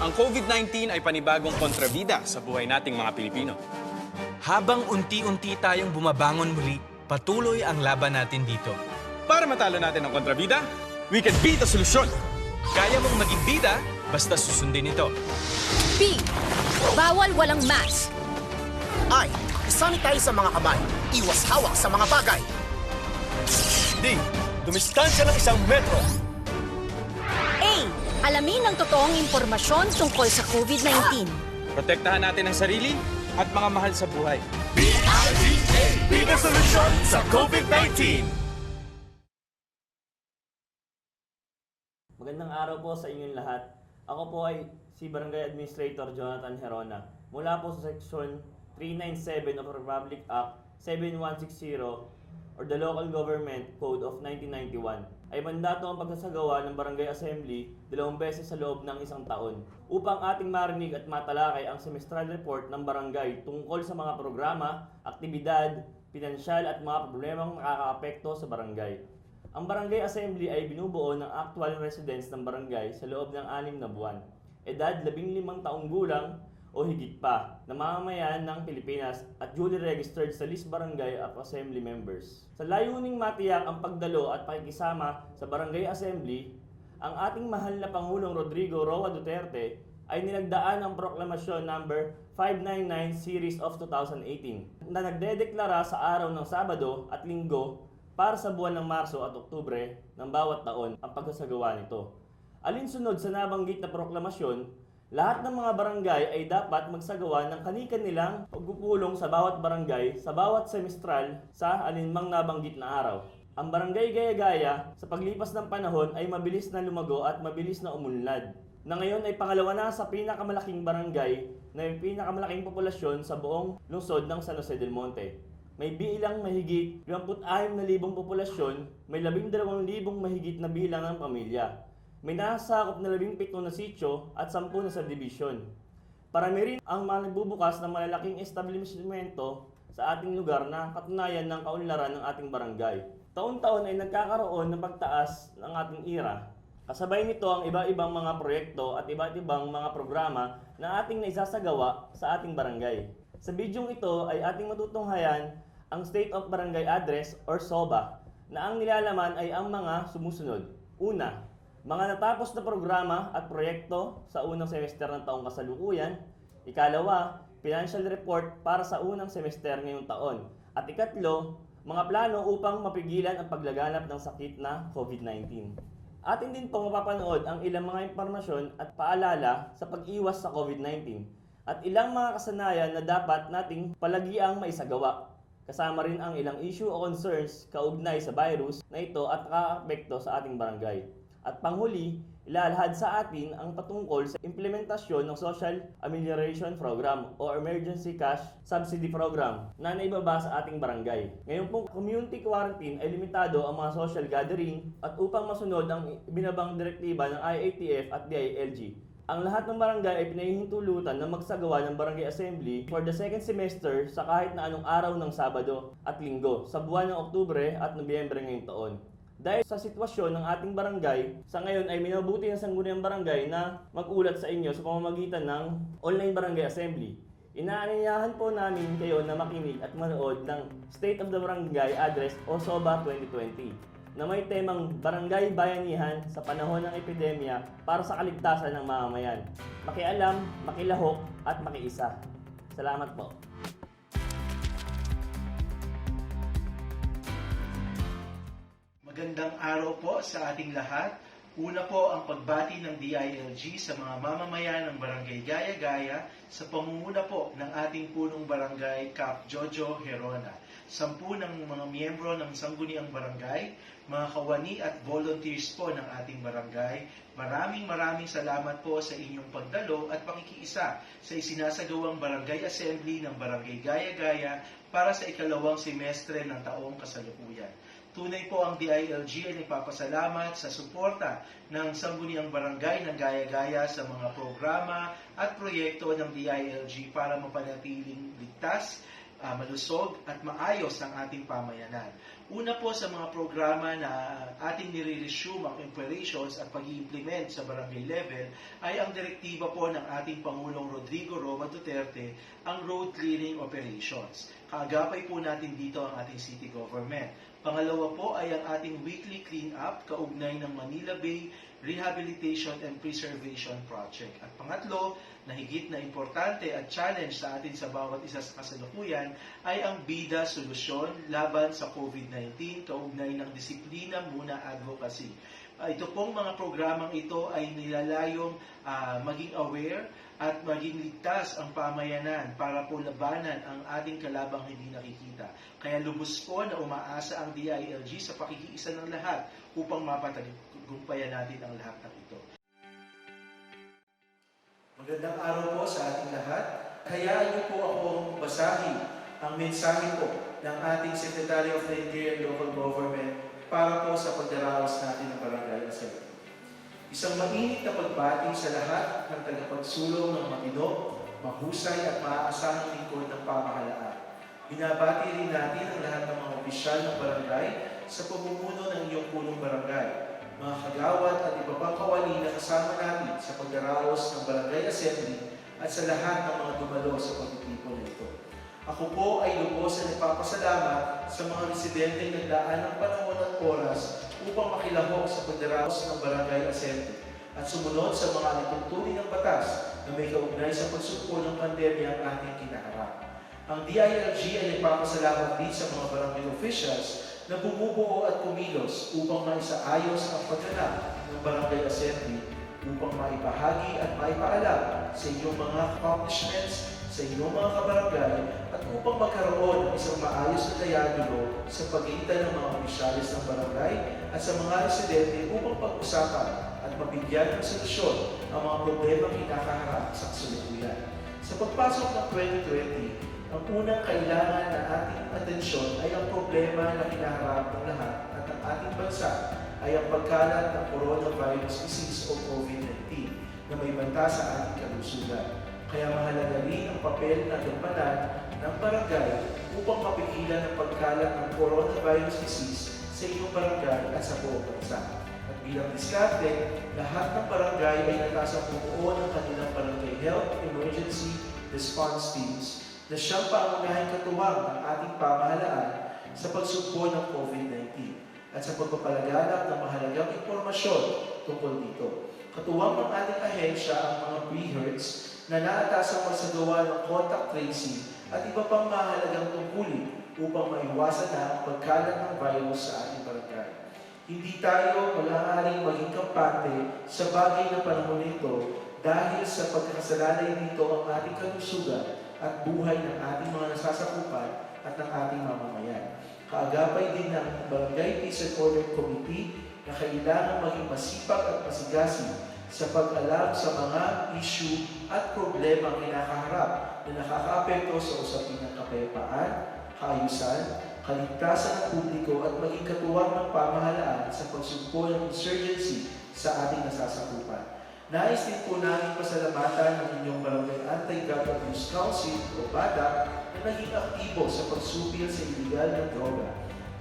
Ang COVID-19 ay panibagong kontrabida sa buhay nating mga Pilipino. Habang unti-unti tayong bumabangon muli, patuloy ang laban natin dito. Para matalo natin ang kontrabida, we can be the solution. Kaya mong maging bida, basta susundin ito. B. Bawal walang mask. I. Sanitize sa mga kamay. Iwas hawak sa mga bagay. D. Dumistansya ng 1 metro. A. Alamin ang totoong impormasyon tungkol sa COVID-19. Protektahan natin ang sarili at mga mahal sa buhay. Be the solution sa COVID-19. Magandang araw po sa inyong lahat. Ako po ay si Barangay Administrator Jonathan Herona mula po sa Section 397 of Republic Act 7160 or the Local Government Code of 1991 ay mandato ang pagsasagawa ng Barangay Assembly 2 beses sa loob ng 1 taon upang ating marinig at matalakay ang semestral report ng barangay tungkol sa mga programa, aktibidad, pinansyal at mga problemang nakakaapekto sa barangay. Ang Barangay Assembly ay binubuo ng actual residents ng barangay sa loob ng 6 na buwan, edad 15 taong gulang o higit pa, na mamamayan ng Pilipinas at duly registered sa list barangay of assembly members. Sa layuning matiyak ang pagdalo at pakikisama sa Barangay Assembly, ang ating mahal na Pangulong Rodrigo Roa Duterte ay nilagdaan ang Proklamasyon number 599 Series of 2018 na nagdedeklara sa araw ng Sabado at Linggo para sa buwan ng Marso at Oktubre ng bawat taon ang pagsasagawa nito. Alinsunod sa nabanggit na proklamasyon, lahat ng mga barangay ay dapat magsagawa ng kani-kanilang pagpupulong sa bawat barangay sa bawat semestral sa alinmang nabanggit na araw. Ang Barangay Gaya-Gaya sa paglipas ng panahon ay mabilis na lumago at mabilis na umunlad, na ngayon ay pangalawa na sa pinakamalaking barangay na may pinakamalaking populasyon sa buong lungsod ng San Jose del Monte. May bilang mahigit 56,000 populasyon, may 12,000 mahigit na bilang ng pamilya. May nasakop na 17 na sitio at 10 na subdivision. Parami rin ang mga nagbubukas ng malalaking establishmento sa ating lugar na katunayan ng kaunlaran ng ating barangay. Taon-taon ay nagkakaroon ng pagtaas ng ating ira. Kasabay nito ang iba-ibang mga proyekto at iba't ibang mga programa na ating naisasagawa sa ating barangay. Sa bidyong ito ay ating matutunghayan ang State of Barangay Address or SOBA na ang nilalaman ay ang mga sumusunod. Una, mga natapos na programa at proyekto sa unang semester ng taong kasalukuyan. Ikalawa, financial report para sa unang semester ngayong taon. At ikatlo, mga plano upang mapigilan ang paglaganap ng sakit na COVID-19. Atin din pong mapapanood ang ilang mga impormasyon at paalala sa pag-iwas sa COVID-19 at ilang mga kasanayan na dapat nating palagiang maisagawa. Kasama rin ang ilang issue o concerns kaugnay sa virus na ito at nakakaapekto sa ating barangay. At panghuli, ilalahad sa atin ang patungkol sa implementasyon ng Social Amelioration Program o Emergency Cash Subsidy Program na naibaba sa ating barangay. Ngayon pong community quarantine ay limitado ang mga social gathering at upang masunod ang binabang direktiba ng IATF at DILG. Ang lahat ng barangay ay pinahihintulutan na magsagawa ng Barangay Assembly for the second semester sa kahit na anong araw ng Sabado at Linggo sa buwan ng Oktubre at Nobyembre ngayong taon. Dahil sa sitwasyon ng ating barangay, sa ngayon ay minabuti ng sangguniang barangay na mag-ulat sa inyo sa pamamagitan ng online barangay assembly. Inaanyayahan po namin kayo na makinig at manood ng State of the Barangay Address o SOBA 2020 na may temang Barangay Bayanihan sa panahon ng epidemya para sa kaligtasan ng mamamayan. Makialam, makilahok at makiisa. Salamat po. Magandang araw po sa ating lahat. Una po ang pagbati ng DILG sa mga mamamayan ng Barangay Gaya-Gaya sa pangunguna po ng ating punong barangay Cap Jojo Herona. 10 ng mga miyembro ng sangguniang barangay, mga kawani at volunteers po ng ating barangay. Maraming salamat po sa inyong pagdalo at pakikiisa sa isinasagawang Barangay Assembly ng Barangay Gaya-Gaya para sa ikalawang semestre ng taong kasalukuyan. Tunay po ang DILG ay nagpapasalamat sa suporta ng sangguniang barangay ng Gaya-Gaya sa mga programa at proyekto ng DILG para mapanatiling ligtas, malusog at maayos ang ating pamayanan. Una po sa mga programa na ating nire-resume ang operations at pag-i-implement sa barangay level ay ang direktiba po ng ating Pangulong Rodrigo Roa Duterte, ang road clearing operations. Kaagapay po natin dito ang ating city government. Pangalawa po ay ang ating weekly clean-up kaugnay ng Manila Bay Rehabilitation and Preservation Project. At pangatlo, na higit na importante at challenge sa atin sa bawat isa sa kasalukuyan ay ang bida solusyon laban sa COVID-19 kaugnay ng disiplina muna advocacy. Ito pong mga programang ito ay nilalayong maging aware at maging ligtas ang pamayanan para po labanan ang ating kalabang hindi nakikita. Kaya lubos po na umaasa ang DILG sa pakikiisa ng lahat upang mapatagumpayan natin ang lahat ng ito. Magandang araw po sa ating lahat. Hayaan niyo po akong basahin ang mensahe po ng ating Secretary of the Interior and Local Government para po sa pagdaraos natin ng Barangay Assembly. Isang mainit na pagbati sa lahat ng tagapagsulong ng matino, mahusay at maaasahang lingkod ng pamahalaan. Binabati rin natin ang lahat ng mga opisyal ng barangay sa pamumuno ng inyong punong barangay, mga kagawad at iba pang kawani na kasama natin sa pagdaraos ng Barangay Assembly at sa lahat ng mga dumalo sa pagtitipon na ito. Ako po ay lubos na nagpapasalamat sa mga residenteng naglaan ng panahon at oras upang makilahok sa pagdaraos ng Barangay Assembly at sumunod sa mga alituntunin ng batas na may kaugnay sa pagsugpo ng pandemya ang ating kinaharap. Ang DILG ay nagpapasalamat din sa mga barangay officials na bumubuo at kumilos upang maisaayos ang pagganap ng Barangay Assembly upang maibahagi at maipaalam sa inyong mga accomplishments, sa inyong mga kabarangay at upang magkaroon ng isang maayos na dialogo sa pagitan ng mga opisyalis ng barangay at sa mga residente upang pag-usapan at mabigyan ng solusyon ang mga problema kinakaharap sa kasalukuyan. Sa pagpasok ng 2020, ang unang kailangan na ating atensyon ay ang problema na kinaharap ng lahat at ang ating bansa ay ang pagkalat ng coronavirus disease o COVID-19 na may banta sa ating kalusugan. Kaya mahalaga rin ang papel na gampanan ng barangay upang mapigilan ang pagkalat ng coronavirus disease sa inyong barangay at sa buong bansa. At bilang diskarte, lahat ng barangay ay natasang bumuo ng kanilang barangay health emergency response teams na siyang pangunahing katuwang ng ating pamahalaan sa pagsugpo ng COVID-19 at sa pagpapalaganap ng mahalagang impormasyon tungkol dito. Katuwang ng ating ahensya ang mga pre-herds na naatasang magsagawa ng contact tracing at iba pang mahalagang tungkulin upang maiwasan na ang pagkalat ng virus sa ating barangay. Hindi tayo maaaring maging kampante sa bagay na panahon nito dahil sa pagkakasalalay nito ang ating kalusugan at buhay ng ating mga nasasakupan at ng ating mamamayan. Kaagapay din ng Barangay Peace and Order Committee na kailangan maging masipag at masigasig sa pag-alam sa mga issue at problema kinakaharap na nakakaapekto sa usapin ng kapayapaan, kaayusan, kaligtasan ng publiko at maging katuwang ng pamahalaan sa pagsugpo ng insurgency sa ating nasasakupan. Nais din po namin pasalamatan ng inyong Barangay Anti-Drug Abuse Council o BADAC na naging aktibo sa pagsupil sa iligal na droga.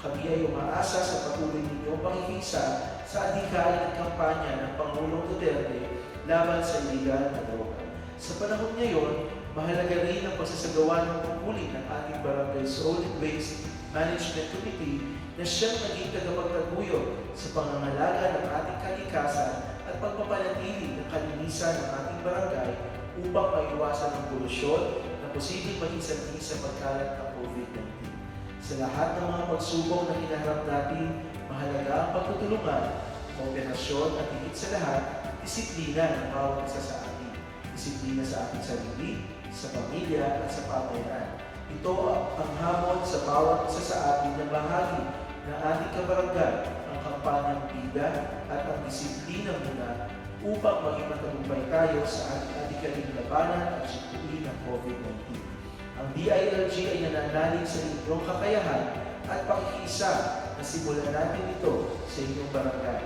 Kami ay umaasa sa patuloy ninyong pakikisa sa adhikain at kampanya ng Pangulong Duterte laban sa iligal na droga. Sa panahon ngayon, mahalaga rin ang pagsasagawa ng tungkulin ng ating Barangay Solid Waste Management Committee na siyang naging tagapagtaguyod sa pangangalaga ng ating kalikasan at pagpapanatili ng kalinisan ng ating barangay upang maiwasan ang polusyon na posibleng maging sanhi sa pagkalat ng COVID-19. Sa lahat ng mga pagsubok na hinaharap natin, mahalaga ang pagtutulungan, kooperasyon at higit sa lahat, disiplina ng bawat isa sa atin. Disiplina sa ating sarili, sa pamilya at sa pamayanan. Ito ang hamon sa bawat isa sa atin na bahagi ng ating kabarangay, ang kampanyang bida at ang disiplina muna upang maging matagumpay tayo sa ating adhikaling labanan at sugpuin ng COVID-19. Ang DILG ay nananalig sa inyong kakayahan at pakikiisa na simulan natin ito sa inyong barangay.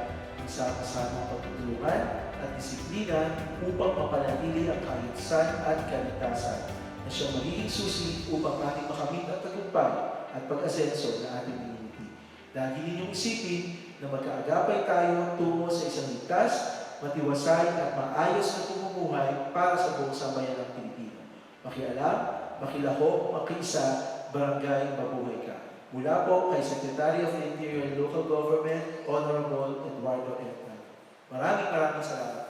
Isama-sama pagtutulungan at disiplina upang mapanatili ang kaayusan at kaligtasan. na siyang magiging susi upang ating makamit ang tagumpay at pag-asenso na ating community. Lagi ninyong isipin na magkaagapay tayo tungo sa isang ligtas, matiwasay at maayos na pamumuhay para sa buong sambayan ng Pilipino. Makialam, makilahok, makiisa, barangay, mabuhay ka. Mula po kay Secretary of Interior and Local Government, Honorable Eduardo M. Maraming salamat.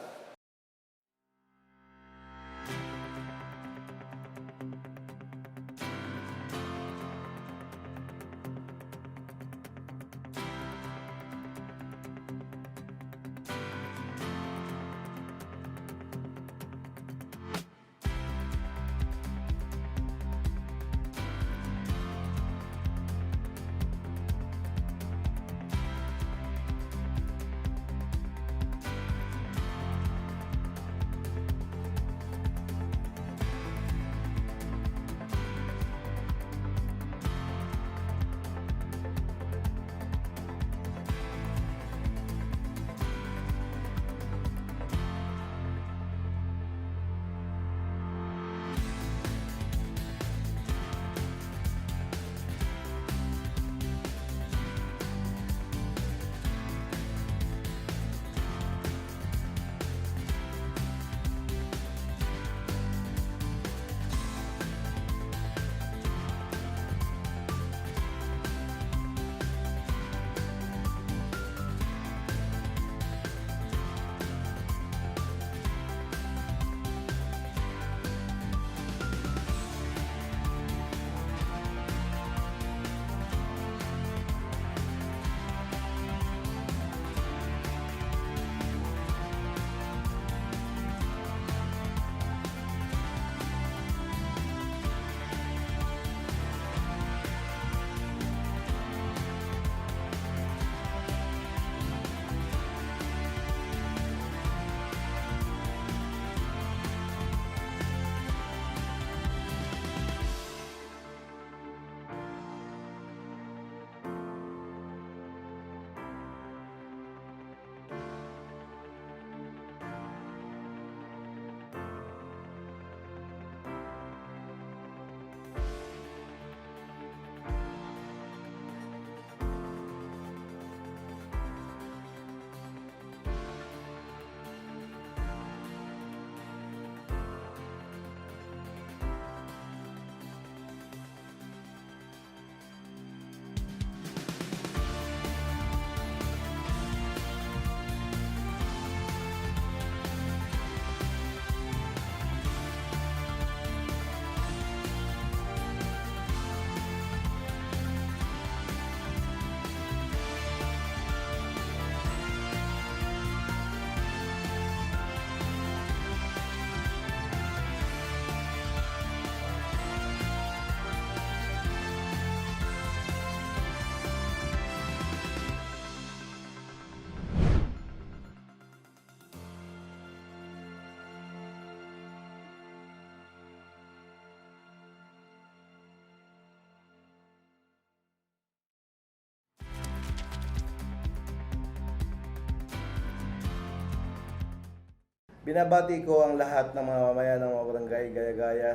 Binabati ko ang lahat ng mga mamayan ng mga barangay Gaya-Gaya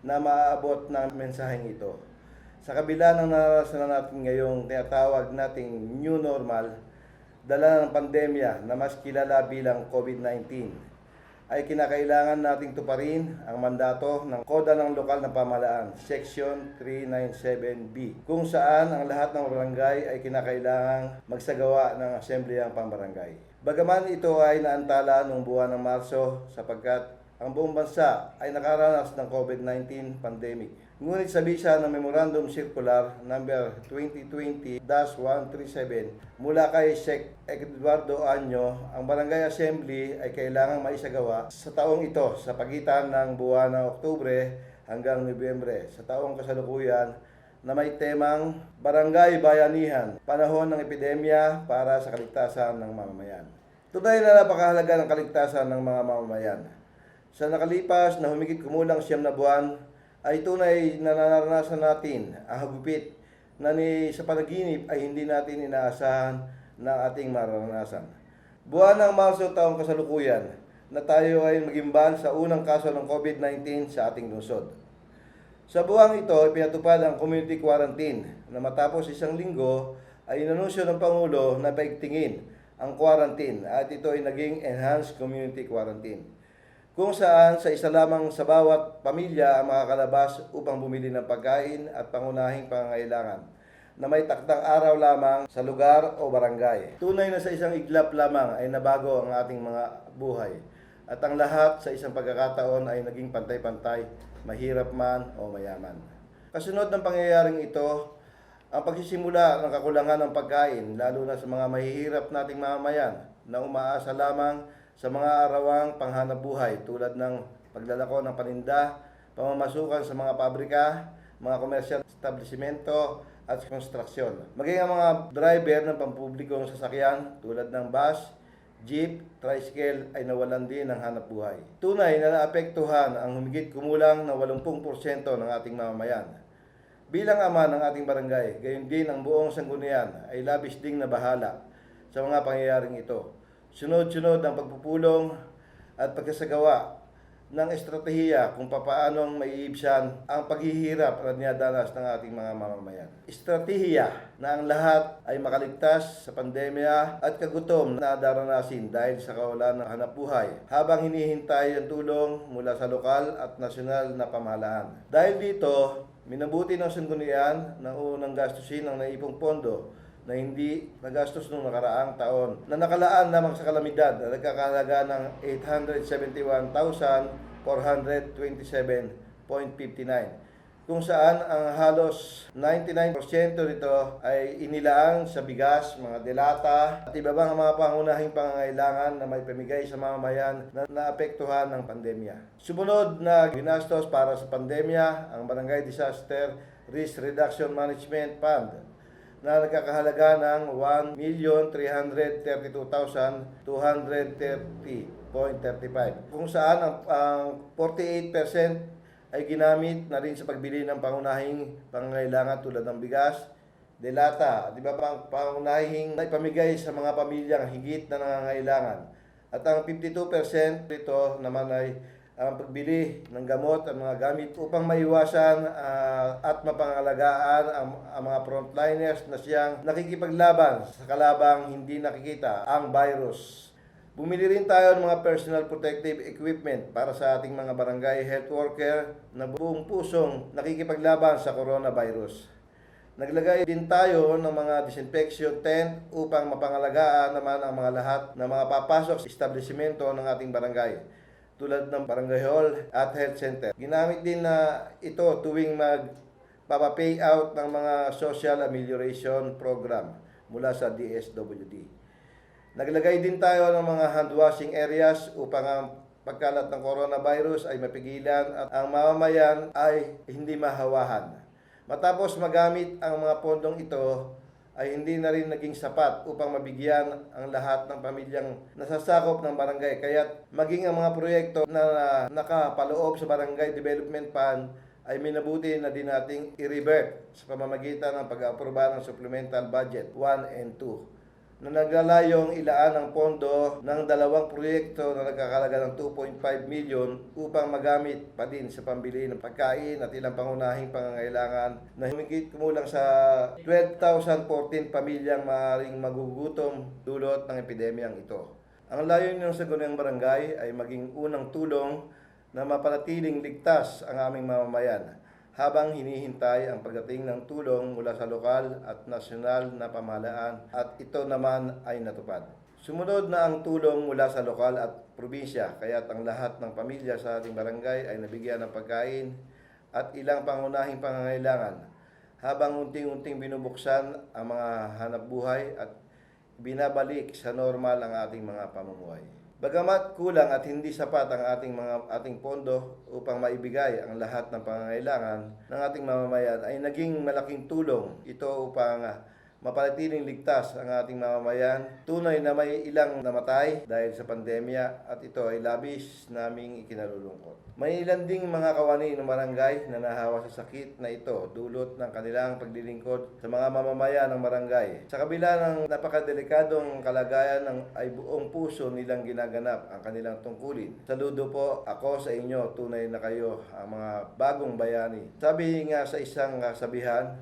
na maaabot ng mensaheng ito. Sa kabila ng naranasan natin ngayong tinatawag nating new normal, dala ng pandemya na mas kilala bilang COVID-19, ay kinakailangan nating tuparin ang mandato ng Koda ng Lokal na Pamahalaan, Section 397B, kung saan ang lahat ng barangay ay kinakailangang magsagawa ng asembleyang pambarangay. Bagaman ito ay naantala noong buwan ng Marso sapagkat ang buong bansa ay nakaranas ng COVID-19 pandemic. Ngunit sa bisa ng Memorandum Circular number 2020-137 mula kay Sec. Eduardo Anyo, ang Barangay Assembly ay kailangang maisagawa sa taong ito sa pagitan ng buwan ng Oktubre hanggang Nobyembre sa taong kasalukuyan na may temang Barangay Bayanihan, panahon ng epidemya para sa kaligtasan ng mamamayan. Tunay na napakahalaga ng kaligtasan ng mga mamamayan. Sa nakalipas na humigit kumulang 9 na buwan, ay tunay na naranasan natin ang hagupit na sa panaginip ay hindi natin inaasahan na ating maranasan. Buwan ng Marso taong kasalukuyan na tayo ay magimbal sa unang kaso ng COVID-19 sa ating lungsod. Sa buwang ito, ipinatupad ang community quarantine na matapos isang linggo ay inanunsyo ng Pangulo na paigtingin ang quarantine at ito ay naging enhanced community quarantine, kung saan sa isa lamang sa bawat pamilya ang makakalabas upang bumili ng pagkain at pangunahing pangangailangan na may takdang araw lamang sa lugar o barangay. Tunay na sa isang iglap lamang ay nabago ang ating mga buhay at ang lahat sa isang pagkakataon ay naging pantay-pantay, mahirap man o mayaman. Kasunod ng pangyayaring ito, ang pagsisimula ng kakulangan ng pagkain, lalo na sa mga mahihirap nating mamamayan na umaasa lamang sa mga arawang panghanapbuhay tulad ng paglalako ng paninda, pamamasukan sa mga pabrika, mga komersyal establishmento at konstruksyon. Maging ang mga driver ng pampublikong sasakyan tulad ng bus, jeep, tricycle ay nawalan din ng hanapbuhay. Tunay na naapektuhan ang humigit kumulang na 80% ng ating mamamayan. Bilang ama ng ating barangay, gayon din ang buong sanggunian ay labis ding nabahala sa mga pangyayaring ito. Sunod-sunod ang pagpupulong at pagkasagawa ng estratehiya kung papaanong maiibsan ang paghihirap na dinadanas ng ating mga mamamayan. Estratehiya na ang lahat ay makaligtas sa pandemya at kagutom na daranasin dahil sa kawalan ng hanapbuhay habang hinihintay ang tulong mula sa lokal at nasyonal na pamahalaan. Dahil dito, minabuti ng sanggunian na unang gastusin ang naipong pondo na hindi nagastos noong nakaraang taon na nakalaan lamang sa kalamidad na nagkakahalaga ng 871,427.59 kung saan ang halos 99% nito ay inilaan sa bigas, mga delata at iba pang mga pangunahing pangangailangan na may pamigay sa mamamayan na naapektuhan ng pandemya. Sumunod na ginastos para sa pandemya ang Barangay Disaster Risk Reduction Management Fund na nagkakahalaga ng 1,332,230.35 kung saan ang 48% ay ginamit na rin sa pagbili ng pangunahing pangangailangan tulad ng bigas, delata at iba pang pangunahing naipamigay sa mga pamilyang higit na nangangailangan. At ang 52% nito naman ay ang pagbili ng gamot at mga gamit upang maiwasan at mapangalagaan ang mga frontliners na siyang nakikipaglaban sa kalabang hindi nakikita ang virus. Bumili rin tayo ng mga personal protective equipment para sa ating mga barangay health worker na buong pusong nakikipaglaban sa coronavirus. Naglagay din tayo ng mga disinfection tent upang mapangalagaan naman ang mga lahat na mga papasok sa establishmento ng ating barangay, tulad ng barangay hall at health center. Ginamit din na ito tuwing magpapa-payout ng mga social amelioration program mula sa DSWD. Naglagay din tayo ng mga hand washing areas upang ang pagkalat ng coronavirus ay mapigilan at ang mamamayan ay hindi mahawahan. Matapos magamit ang mga pondong ito, ay hindi na rin naging sapat upang mabigyan ang lahat ng pamilyang nasasakop ng barangay. Kaya't maging ang mga proyekto na nakapaloob sa Barangay Development Fund ay minabuti na din nating i-revert sa pamamagitan ng pag-aproba ng Supplemental Budget 1 and 2 na naglalayong ilaan ang pondo ng dalawang proyekto na nagkakalaga ng 2.5 million upang magamit pa din sa pambili ng pagkain at ilang pangunahing pangangailangan na humigit kumulang sa 12,014 pamilyang maaaring magugutom dulot ng epidemyang ito. Ang layunin ng sangguniang barangay ay maging unang tulong na mapanatiling ligtas ang aming mamamayan habang hinihintay ang pagdating ng tulong mula sa lokal at nasyonal na pamahalaan at ito naman ay natupad. Sumunod na ang tulong mula sa lokal at probinsya, kaya't ang lahat ng pamilya sa ating barangay ay nabigyan ng pagkain at ilang pangunahing pangangailangan habang unting-unting binubuksan ang mga hanapbuhay at binabalik sa normal ang ating mga pamumuhay. Bagamat kulang at hindi sapat ang ating pondo upang maibigay ang lahat ng pangangailangan ng ating mamamayan, ay naging malaking tulong ito upang mapanatiling ligtas ang ating mamamayan. Tunay na may ilang namatay dahil sa pandemya at ito ay labis naming ikinalulungkot. May ilan ding mga kawani ng barangay na nahawa sa sakit na ito dulot ng kanilang paglilingkod sa mga mamamayan ng barangay. Sa kabila ng napakadelikadong kalagayan ay buong puso nilang ginaganap ang kanilang tungkulin. Saludo po ako sa inyo, tunay na kayo ang mga bagong bayani. Sabi nga sa isang kasabihan,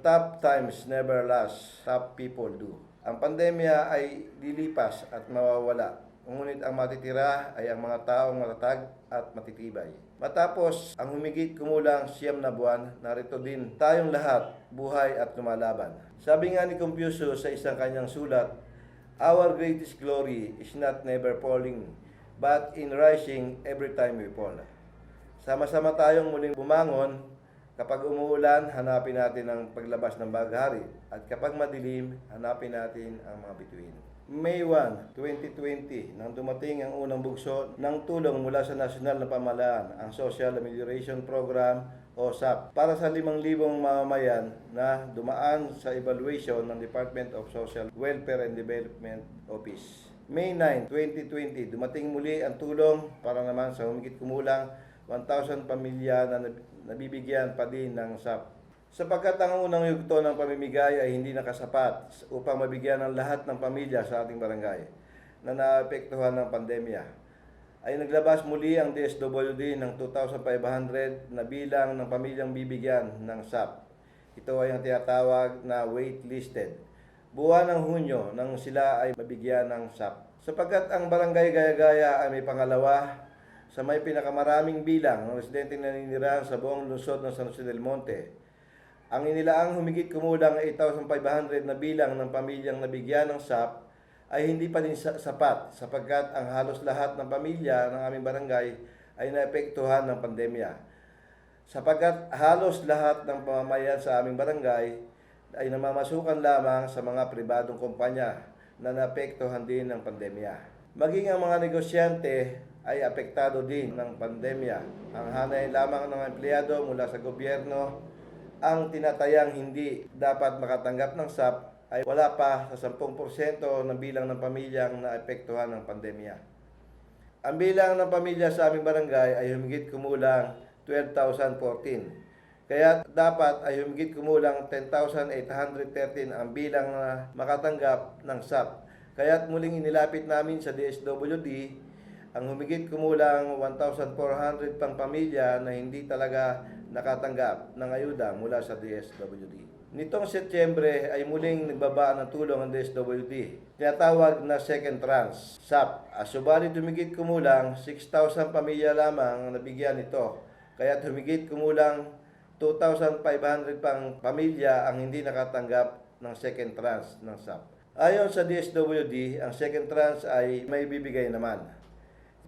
tough times never last, tough people do. Ang pandemya ay lilipas at mawawala. Ngunit ang matitira ay ang mga taong matatag at matitibay. Matapos ang humigit kumulang 9 na buwan, narito din tayong lahat, buhay at lumalaban. Sabi nga ni Confucius sa isang kanyang sulat, "Our greatest glory is not never falling, but in rising every time we fall." Sama-sama tayong muling bumangon. Kapag umuulan, hanapin natin ang paglabas ng baghari. At kapag madilim, hanapin natin ang mga bituin. May 1, 2020, nang dumating ang unang bugso ng tulong mula sa National na Pamahalaan, ang Social Amelioration Program o SAP, para sa 5,000 mamamayan na dumaan sa evaluation ng Department of Social Welfare and Development Office. May 9, 2020, dumating muli ang tulong para naman sa humigit kumulang 1,000 pamilya na nabibigyan pa din ng SAP. Sapagkat ang unang yugto ng pamimigay ay hindi nakasapat upang mabigyan ng lahat ng pamilya sa ating barangay na naapektuhan ng pandemya, ay naglabas muli ang DSWD ng 2,500 na bilang ng pamilyang bibigyan ng SAP. Ito ay ang tinatawag na waitlisted. Buwan ng Hunyo nang sila ay mabigyan ng SAP. Sapagkat ang barangay Gaya-Gaya ay may pangalawa sa may pinakamaraming bilang ng residente na naninirahan sa buong lungsod ng San Jose del Monte. Ang inilaang humigit kumulang 8,500 na bilang ng pamilyang nabigyan ng SAP ay hindi pa din sapat sapagkat ang halos lahat ng pamilya ng aming barangay ay naapektuhan ng pandemya. Sapagkat halos lahat ng pamamayan sa aming barangay ay namamasukan lamang sa mga pribadong kumpanya na naapektuhan din ng pandemya. Maging ang mga negosyante ay apektado din ng pandemya. Ang hanay lamang ng empleyado mula sa gobyerno ang tinatayang hindi dapat makatanggap ng SAP ay wala pa sa 10% ng bilang ng pamilyang naapektuhan ng pandemya. Ang bilang ng pamilya sa aming barangay ay humigit kumulang 12,014. Kaya dapat ay humigit kumulang 10,813 ang bilang na makatanggap ng SAP. Kaya't muling inilapit namin sa DSWD ang humigit kumulang 1,400 pang pamilya na hindi talaga nakatanggap ng ayuda mula sa DSWD. Nitong Setyembre ay muling nagbaba ng tulong ang DSWD, tinatawag na second tranche, SAP. Subalit humigit kumulang 6,000 pamilya lamang ang nabigyan nito, kaya't humigit kumulang 2,500 pang pamilya ang hindi nakatanggap ng second tranche ng SAP. Ayon sa DSWD, ang second tranche ay may bibigay naman.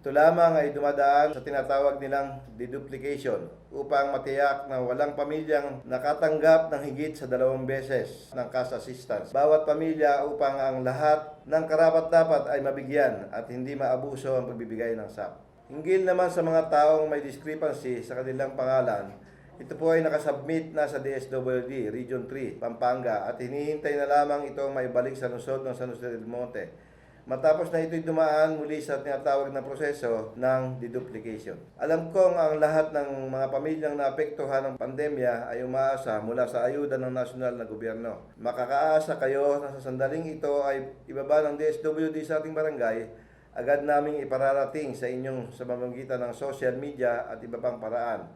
Ito lamang ay dumadaan sa tinatawag nilang deduplication upang matiyak na walang pamilyang nakatanggap ng higit sa 2 beses ng cash assistance. Bawat pamilya upang ang lahat ng karapat-dapat ay mabigyan at hindi maabuso ang pagbibigay ng SAP. Hinggil naman sa mga taong may discrepancy sa kanilang pangalan, ito po ay nakasubmit na sa DSWD Region 3, Pampanga at hinihintay na lamang itong maibalik sa lungsod ng San Jose del Monte. Matapos na ito'y dumaan muli sa tinatawag na proseso ng deduplication. Alam kong ang lahat ng mga pamilyang naapektuhan ng pandemya ay umaasa mula sa ayuda ng nasyonal na gobyerno. Makakaasa kayo na sa sandaling ito ay ibaba ng DSWD sa ating barangay, agad naming ipararating sa inyong sa pamamagitan ng social media at iba pang paraan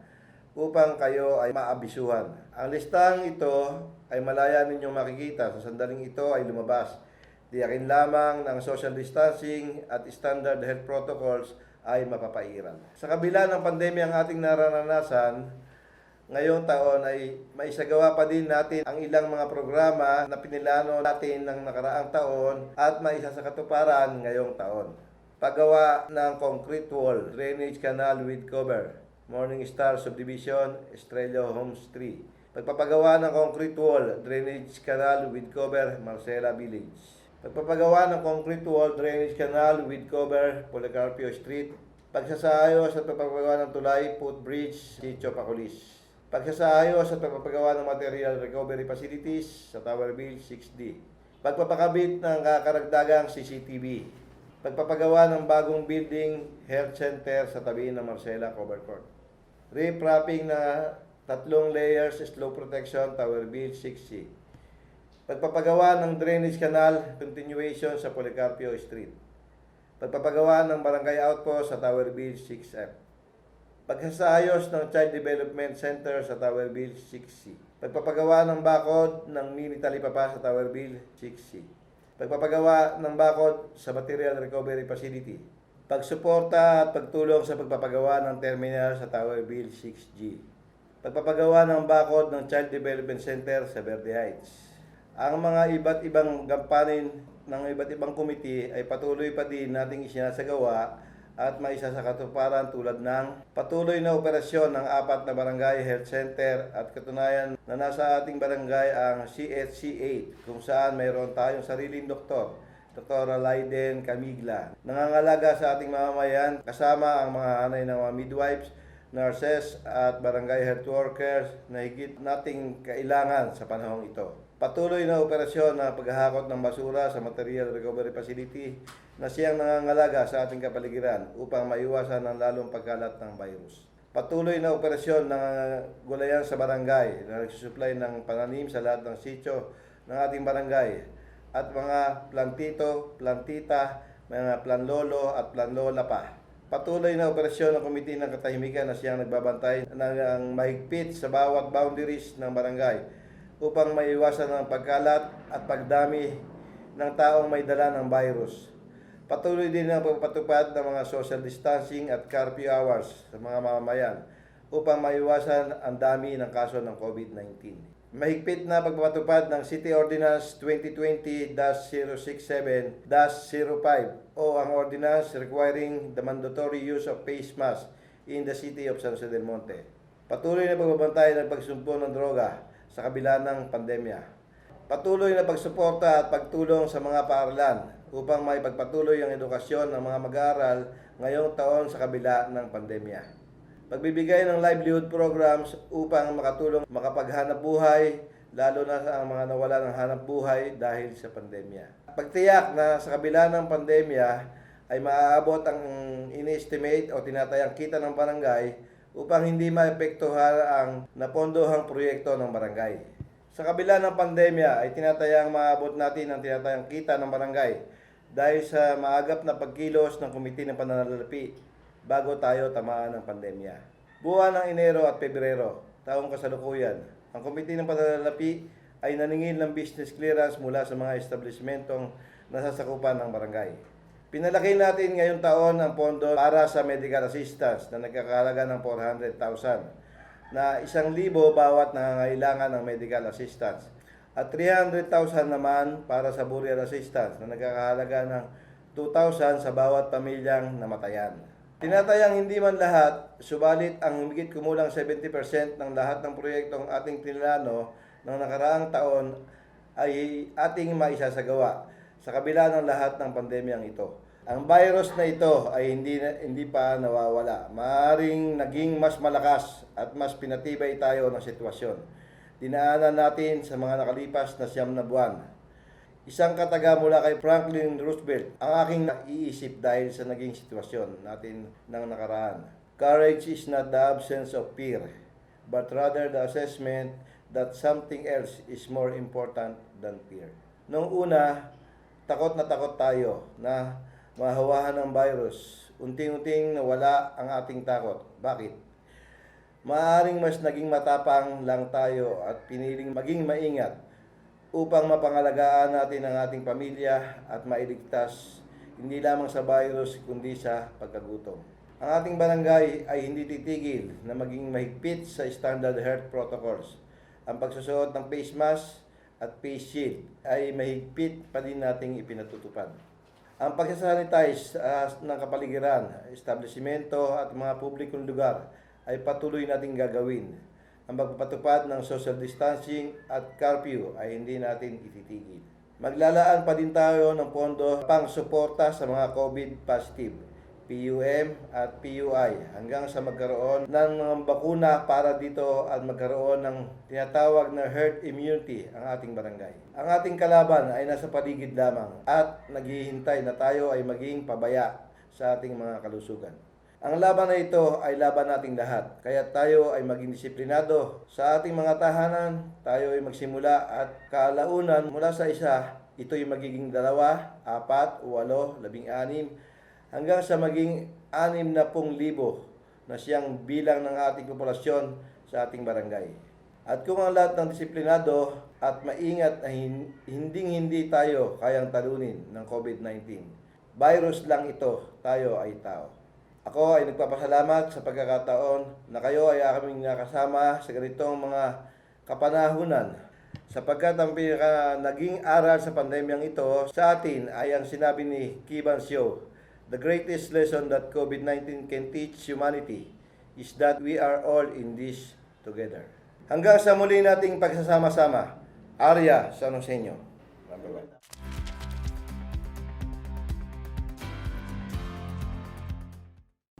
upang kayo ay maabisuhan. Ang listang ito ay malaya ninyong makikita sa sandaling ito ay lumabas. Tiyakin lamang ng social distancing at standard health protocols ay mapapairal. Sa kabila ng pandemya ang ating nararanasan, ngayong taon ay maisagawa pa din natin ang ilang mga programa na pinilano natin ng nakaraang taon at maisa sa katuparan ngayong taon. Paggawa ng concrete wall, drainage canal with cover, Morning Star Subdivision, Estrella Homes 3. Pagpapagawa ng concrete wall, drainage canal with cover, Marcela Village. Pagpapagawa ng concrete wall, drainage canal with cover, Policarpio Street. Pagsasayos at pagpapagawa ng tulay, footbridge, Sitio Paculis. Pagsasaayos at pagpapagawa ng material recovery facilities sa Tower Bill 6D. Pagpapakabit ng kakaragdagang CCTV. Pagpapagawa ng bagong building health center sa tabi ng Marcela Cover Court. Repropping na 3 layers slope protection Tower Bill 6C. Pagpapagawa ng drainage canal continuation sa Policarpio Street. Pagpapagawa ng barangay outpost sa Tower Bill 6F. Pagsasaayos ng Child Development Center sa Tower Bill 6C. Pagpapagawa ng bakod ng mini talipapa sa Tower Bill 6C. Pagpapagawa ng bakod sa Material Recovery Facility. Pagsuporta at pagtulong sa pagpapagawa ng terminal sa Tower Bill 6G. Pagpapagawa ng bakod ng Child Development Center sa Verde Heights. Ang mga iba't ibang gampanin ng iba't ibang komite ay patuloy pa din nating isinasagawa at maisa sa katuparan tulad ng patuloy na operasyon ng 4 na barangay health center at katunayan na nasa ating barangay ang CHC 8 kung saan mayroon tayong sariling doktor, Dr. Laiden Camigla, nangangalaga sa ating mamamayan kasama ang mga hanay ng mga midwives, nurses at barangay health workers na higit nating kailangan sa panahong ito. Patuloy na operasyon na paghahakot ng basura sa Material Recovery Facility na siyang nangangalaga sa ating kapaligiran upang maiwasan ang lalong pagkalat ng virus. Patuloy na operasyon ng gulayan sa barangay na nagsusupply ng pananim sa lahat ng sitio ng ating barangay at mga plantito, plantita, mga planlolo at planlola pa. Patuloy na operasyon ng Komite ng Katahimikan na siyang nagbabantay ng mahigpit sa bawat boundaries ng barangay upang maiwasan ang pagkalat at pagdami ng taong may dala ng virus. Patuloy din ang pagpatupad ng mga social distancing at curfew hours sa mga mamamayan upang maiwasan ang dami ng kaso ng COVID-19. Mahigpit na pagpapatupad ng City Ordinance 2020-067-05 o ang Ordinance requiring the mandatory use of face mask in the City of San Jose del Monte. Patuloy na pagbabantay ng pagsumpo ng droga sa kabila ng pandemya. Patuloy na pagsuporta at pagtulong sa mga paaralan upang maipagpatuloy ang edukasyon ng mga mag-aaral ngayong taon sa kabila ng pandemya. Pagbibigay ng livelihood programs upang makatulong makapaghanap buhay, lalo na sa mga nawala ng hanap buhay dahil sa pandemya. Pagtiyak na sa kabila ng pandemya ay maaabot ang ini-estimate o tinatayang kita ng barangay upang hindi maapektuhan ang napondohang proyekto ng barangay. Sa kabila ng pandemya ay tinatayang maabot natin ang tinatayang kita ng barangay dahil sa maagap na pagkilos ng Komite ng Pananalapi bago tayo tamaan ng pandemya. Buwan ng Enero at Pebrero, taong kasalukuyan, ang Komite ng Pananalapi ay naningil ng business clearance mula sa mga establishmentong nasasakupan ng barangay. Pinalaki natin ngayong taon ang pondo para sa medical assistance na nagkakahalaga ng 400,000 na 1,000 bawat nangangailangan ng medical assistance at 300,000 naman para sa burial assistance na nagkakahalaga ng 2,000 sa bawat pamilyang namatayan. Tinatayang hindi man lahat, subalit ang higit kumulang 70% ng lahat ng proyektong ating pinlano ng nakaraang taon ay ating maisasagawa sa kabila ng lahat ng pandemyang ito. Ang virus na ito ay hindi pa nawawala. Maaaring naging mas malakas at mas pinatibay tayo ng sitwasyon. Dinaanan natin sa mga nakalipas na 9 na buwan. Isang kataga mula kay Franklin Roosevelt ang aking naiisip dahil sa naging sitwasyon natin ng nakaraan. Courage is not the absence of fear, but rather the assessment that something else is more important than fear. Noong una, takot na takot tayo na mahawahan ng virus. Unting-unting nawala ang ating takot. Bakit? Maaaring mas naging matapang lang tayo at piniling maging maingat upang mapangalagaan natin ang ating pamilya at mailigtas hindi lamang sa virus kundi sa pagkagutom. Ang ating barangay ay hindi titigil na maging mahigpit sa standard health protocols. Ang pagsusuot ng face mask at face shield ay mahigpit pa din nating ipinatutupad. Ang pagsasanitize ng kapaligiran, establishmento at mga publikong lugar ay patuloy nating gagawin. Ang pagpapatupad ng social distancing at curfew ay hindi natin ititigil. Maglalaan pa din tayo ng pondo pang suporta sa mga COVID positive. PUM at PUI hanggang sa magkaroon ng mga bakuna para dito at magkaroon ng tinatawag na herd immunity ang ating barangay. Ang ating kalaban ay nasa paligid lamang at naghihintay na tayo ay maging pabaya sa ating mga kalusugan. Ang laban na ito ay laban nating lahat, kaya tayo ay maging disiplinado sa ating mga tahanan, tayo ay magsimula at kalaunan mula sa isa, ito'y magiging 2, 4, 8, 16, hanggang sa maging 60,000 na siyang bilang ng ating populasyon sa ating barangay. At kung ang lahat ng disiplinado at maingat na hindi tayo kayang talunin ng COVID-19, virus lang ito, tayo ay tao. Ako ay nagpapasalamat sa pagkakataon na kayo ay aming nakasama sa ganitong mga kapanahunan, sapagkat ang naging aral sa pandemyang ito sa atin ay ang sinabi ni Kiban Sio, "The greatest lesson that COVID-19 can teach humanity is that we are all in this together." Hanggang sa muli nating pagsasama-sama, Arya San Joseño.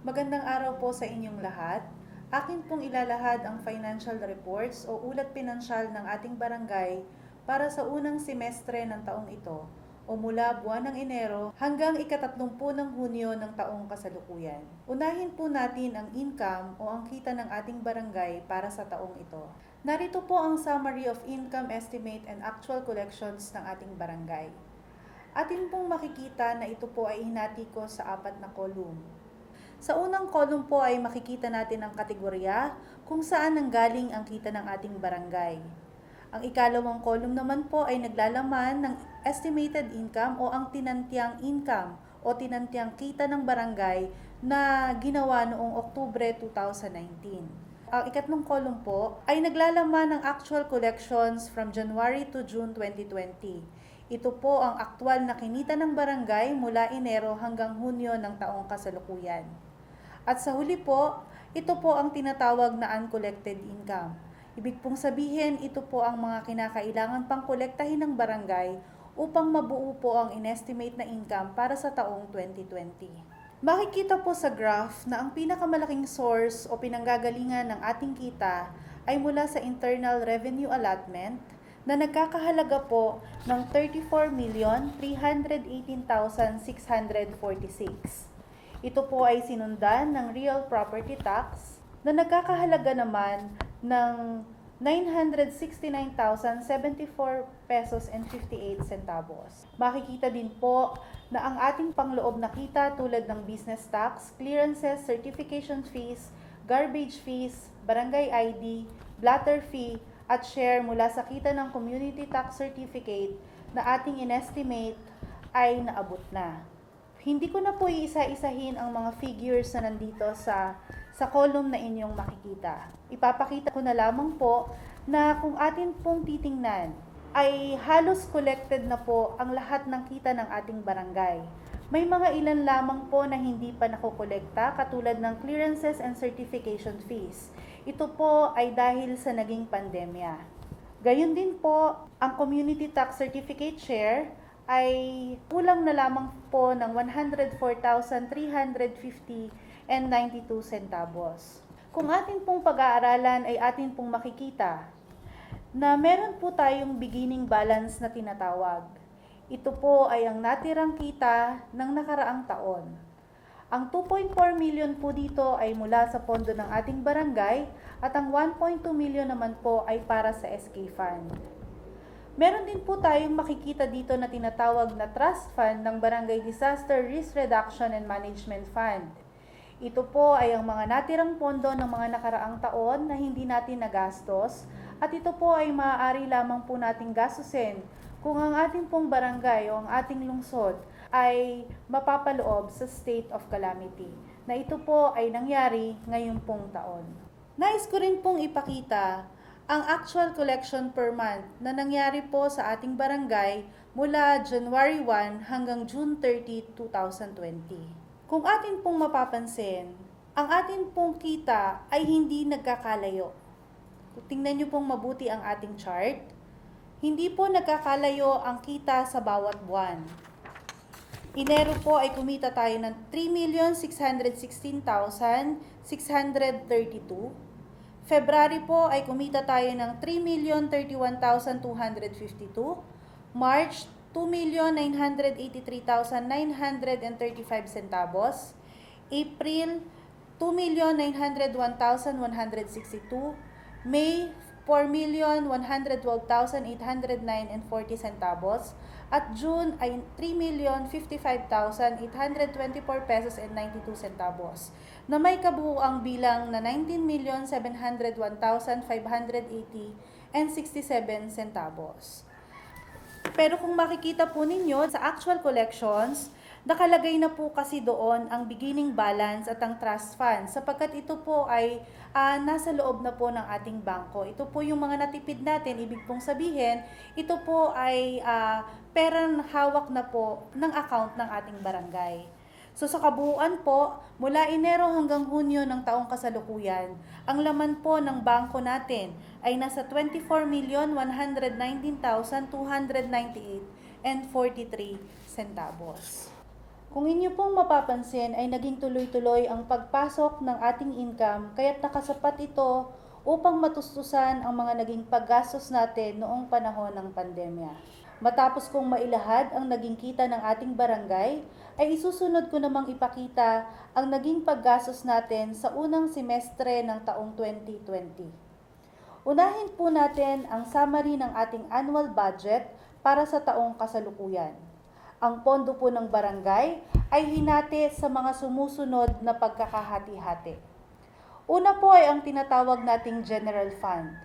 Magandang araw po sa inyong lahat. Akin pong ilalahad ang financial reports o ulat pinansyal ng ating barangay para sa unang semestre ng taong ito o mula buwan ng Enero hanggang ika-30 ng Hunyo ng taong kasalukuyan. Unahin po natin ang income o ang kita ng ating barangay para sa taong ito. Narito po ang summary of income estimate and actual collections ng ating barangay. Atin pong makikita na ito po ay hinati ko sa 4 na column. Sa unang column po ay makikita natin ang kategorya kung saan nanggaling ang kita ng ating barangay. Ang ikalawang column naman po ay naglalaman ng estimated income o ang tinantiang income o tinantiang kita ng barangay na ginawa noong Oktubre 2019. Ang ikatlong column po ay naglalaman ng actual collections from January to June 2020. Ito po ang aktwal na kinita ng barangay mula Enero hanggang Hunyo ng taong kasalukuyan. At sa huli po, ito po ang tinatawag na uncollected income. Ibig pong sabihin, ito po ang mga kinakailangan pang kolektahin ng barangay upang mabuo po ang inestimate na income para sa taong 2020. Makikita po sa graph na ang pinakamalaking source o pinanggagalingan ng ating kita ay mula sa Internal Revenue Allotment na nagkakahalaga po ng 34,318,646. Ito po ay sinundan ng Real Property Tax na nagkakahalaga naman ng 969,074 pesos and 58 centavos. Makikita din po na ang ating pangloob na kita tulad ng business tax, clearances, certification fees, garbage fees, barangay ID, blatter fee, at share mula sa kita ng community tax certificate na ating inestimate ay naabot na. Hindi ko na po iisa-isahin ang mga figures na nandito sa column na inyong makikita. Ipapakita ko na lamang po na kung atin pong titingnan ay halos collected na po ang lahat ng kita ng ating barangay. May mga ilan lamang po na hindi pa nakokolekta katulad ng clearances and certification fees. Ito po ay dahil sa naging pandemya. Gayun din po, ang community tax certificate share ay kulang na lamang po ng 104,350 and 92 centavos. Kung atin pong pag-aaralan ay atin pong makikita na meron po tayong beginning balance na tinatawag. Ito po ay ang natirang kita ng nakaraang taon. Ang 2.4 million po dito ay mula sa pondo ng ating barangay at ang 1.2 million naman po ay para sa SK Fund. Meron din po tayong makikita dito na tinatawag na Trust Fund ng Barangay Disaster Risk Reduction and Management Fund. Ito po ay ang mga natirang pondo ng mga nakaraang taon na hindi natin nagastos at ito po ay maaari lamang po nating gastusin kung ang ating pong barangay o ang ating lungsod ay mapapaloob sa state of calamity, na ito po ay nangyari ngayong pong taon. Nais ko rin pong ipakita ang actual collection per month na nangyari po sa ating barangay mula January 1 hanggang June 30, 2020. Kung atin pong mapapansin, ang atin pong kita ay hindi nagkakalayo. Tingnan niyo pong mabuti ang ating chart. Hindi po nagkakalayo ang kita sa bawat buwan. Enero po ay kumita tayo ng 3,616,632. February po ay kumita tayo ng 3,031,252. March, 2,983,935 centavos. April, 2,901,162. May, 4,112,809.40 centavos. At June ay 3,055,824 pesos and 92 centavos na may kabuuang bilang na 19,701,580 and 67 centavos. Pero kung makikita po ninyo sa actual collections, nakalagay na po kasi doon ang beginning balance at ang trust fund sapagkat ito po ay nasa loob na po ng ating bangko. Ito po yung mga natipid natin, ibig pong sabihin, ito po ay perang hawak na po ng account ng ating barangay. So sa kabuuan po, mula Enero hanggang Hunyo ng taong kasalukuyan, ang laman po ng bangko natin ay nasa 24,119,298 and 43 centavos. Kung inyo pong mapapansin ay naging tuloy-tuloy ang pagpasok ng ating income kaya't nakasapat ito upang matustusan ang mga naging paggastos natin noong panahon ng pandemya. Matapos kong mailahad ang naging kita ng ating barangay, ay isusunod ko namang ipakita ang naging paggastos natin sa unang semestre ng taong 2020. Unahin po natin ang summary ng ating annual budget para sa taong kasalukuyan. Ang pondo po ng barangay ay hinati sa mga sumusunod na pagkakahati-hati. Una po ay ang tinatawag nating General Fund.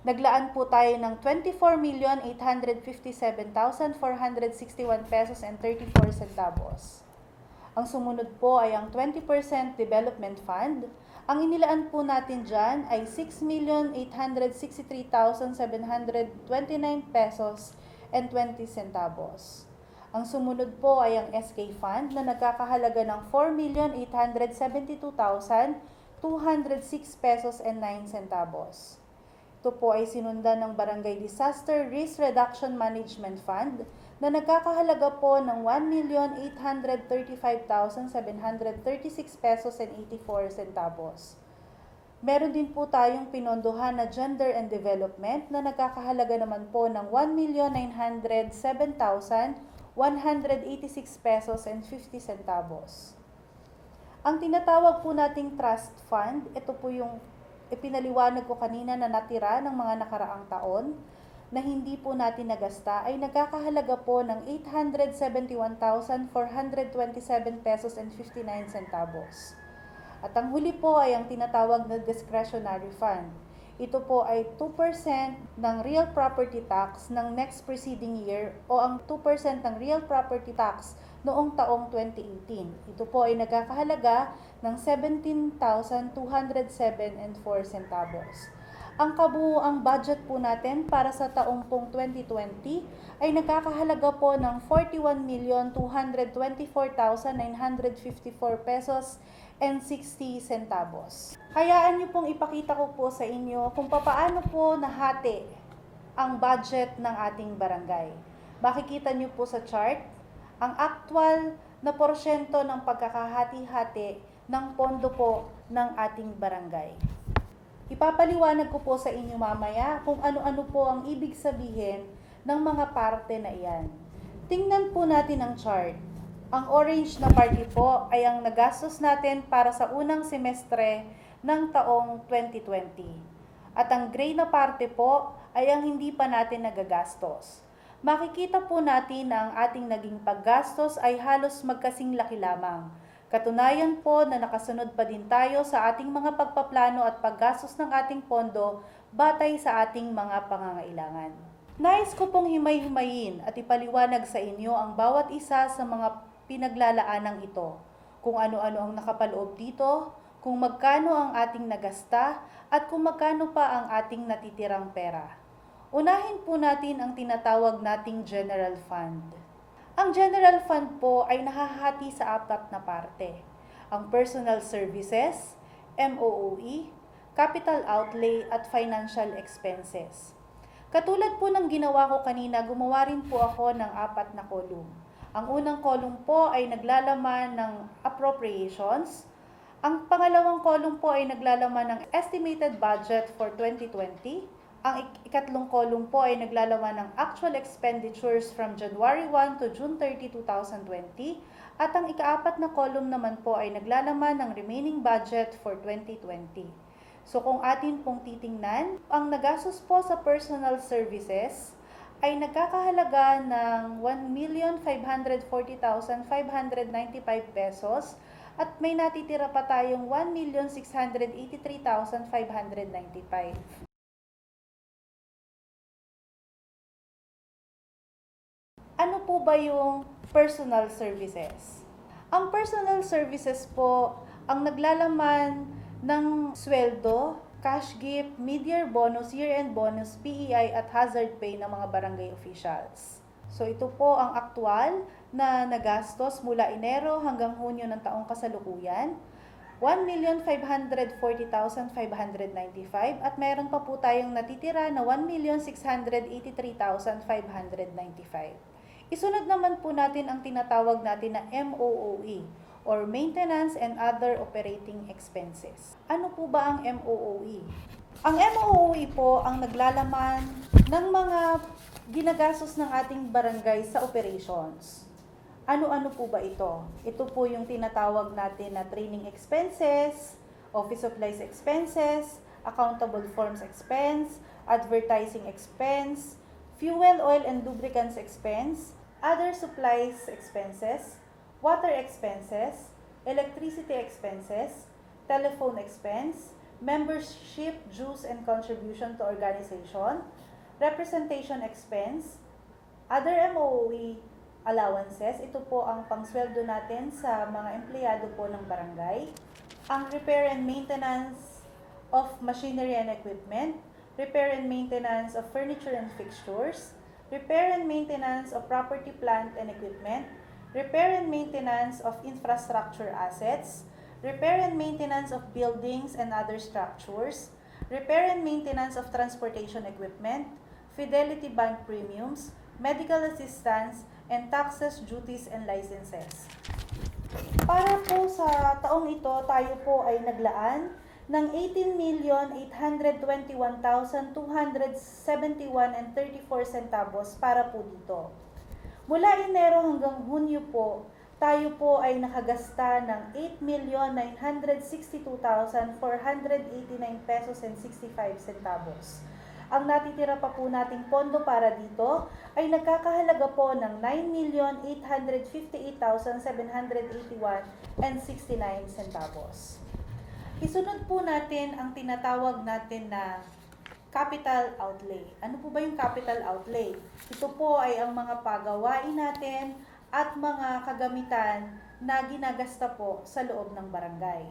Naglaan po tayo ng 24,857,461 pesos and 34 centavos. Ang sumunod po ay ang 20% Development Fund. Ang inilaan po natin dyan ay 6,863,729 pesos and 20 centavos. Ang sumunod po ay ang SK Fund na nagkakahalaga ng 4,872,206 pesos and 9 centavos. Ito po ay sinundan ng Barangay Disaster Risk Reduction Management Fund na nagkakahalaga po ng 1,835,736 pesos and 84 centavos. Meron din po tayong pinondohan na Gender and Development na nagkakahalaga naman po ng 1,907,186 pesos and 50 centavos. Ang tinatawag po nating Trust Fund, ito po yung ipinaliwanag ko kanina na natira ng mga nakaraang taon na hindi po natin nagasta ay nagkakahalaga po ng 871,427 pesos and 59 centavos. At ang huli po ay ang tinatawag na Discretionary Fund. Ito po ay 2% ng real property tax ng next preceding year o ang 2% ng real property tax noong taong 2018. Ito po ay nagkakahalaga ng 17,207.04 centavos. Ang kabuuang budget po natin para sa taong pong 2020 ay nagkakahalaga po ng 41,224,954 pesos and 60 centavos. Hayaan niyo pong ipakita ko po sa inyo kung papaano po nahati ang budget ng ating barangay. Makikita niyo po sa chart ang actual na porsyento ng pagkakahati-hati ng pondo po ng ating barangay. Ipapaliwanag ko po sa inyo mamaya kung ano-ano po ang ibig sabihin ng mga parte na iyan. Tingnan po natin ang chart. Ang orange na parte po ay ang nagastos natin para sa unang semestre ng taong 2020. At ang gray na parte po ay ang hindi pa natin nagagastos. Makikita po natin na ang ating naging paggastos ay halos magkasing laki lamang. Katunayan po na nakasunod pa din tayo sa ating mga pagpaplano at paggastos ng ating pondo batay sa ating mga pangangailangan. Nais ko pong himay-himayin at ipaliwanag sa inyo ang bawat isa sa mga pinaglalaanang ito, kung ano-ano ang nakapaloob dito, kung magkano ang ating nagasta, at kung magkano pa ang ating natitirang pera. Unahin po natin ang tinatawag nating General Fund. Ang General Fund po ay nahahati sa 4 na parte. Ang Personal Services, MOOE, Capital Outlay at Financial Expenses. Katulad po ng ginawa ko kanina, gumawa rin po ako ng 4 na column. Ang unang column po ay naglalaman ng appropriations. Ang pangalawang column po ay naglalaman ng estimated budget for 2020. Ang ikatlong column po ay naglalaman ng actual expenditures from January 1 to June 30, 2020. At ang ikaapat na column naman po ay naglalaman ng remaining budget for 2020. So kung atin pong titingnan, ang nagastos po sa personal services ay nagkakahalaga ng 1,540,595 pesos at may natitira pa tayong 1,683,595. Ano po ba yung personal services? Ang personal services po ang naglalaman ng sweldo, cash gift, mid-year bonus, year-end bonus, PEI at hazard pay ng mga barangay officials. So ito po ang aktual na nagastos mula Enero hanggang Hunyo ng taong kasalukuyan, 1,540,595 at mayroon pa po tayong natitira na 1,683,595. Isunod naman po natin ang tinatawag natin na MOOE or Maintenance and Other Operating Expenses. Ano po ba ang MOOE? Ang MOOE po ang naglalaman ng mga ginagastos ng ating barangay sa operations. Ano-ano po ba ito? Ito po yung tinatawag natin na training expenses, office supplies expenses, accountable forms expense, advertising expense, fuel, oil, and lubricants expense, other supplies expenses, water expenses, electricity expenses, telephone expense, membership dues and contribution to organization, representation expense, other MOE allowances, ito po ang pangsweldo natin sa mga empleyado po ng barangay, ang repair and maintenance of machinery and equipment, repair and maintenance of furniture and fixtures, repair and maintenance of property, plant, and equipment, repair and maintenance of infrastructure assets, repair and maintenance of buildings and other structures, repair and maintenance of transportation equipment, fidelity bank premiums, medical assistance, and taxes, duties, and licenses. Para po sa taong ito, tayo po ay naglaan ng 18,821,271.34 para po dito. Mula Enero hanggang Hunyo po, tayo po ay nakagasta ng 8,962,489 pesos and 65 centavos. Ang natitira pa po nating pondo para dito ay nagkakahalaga po ng 9,858,781 and 69 centavos. Isunod po natin ang tinatawag natin na capital outlay. Ano po ba yung capital outlay? Ito po ay ang mga pagawain natin at mga kagamitan na ginagasta po sa loob ng barangay.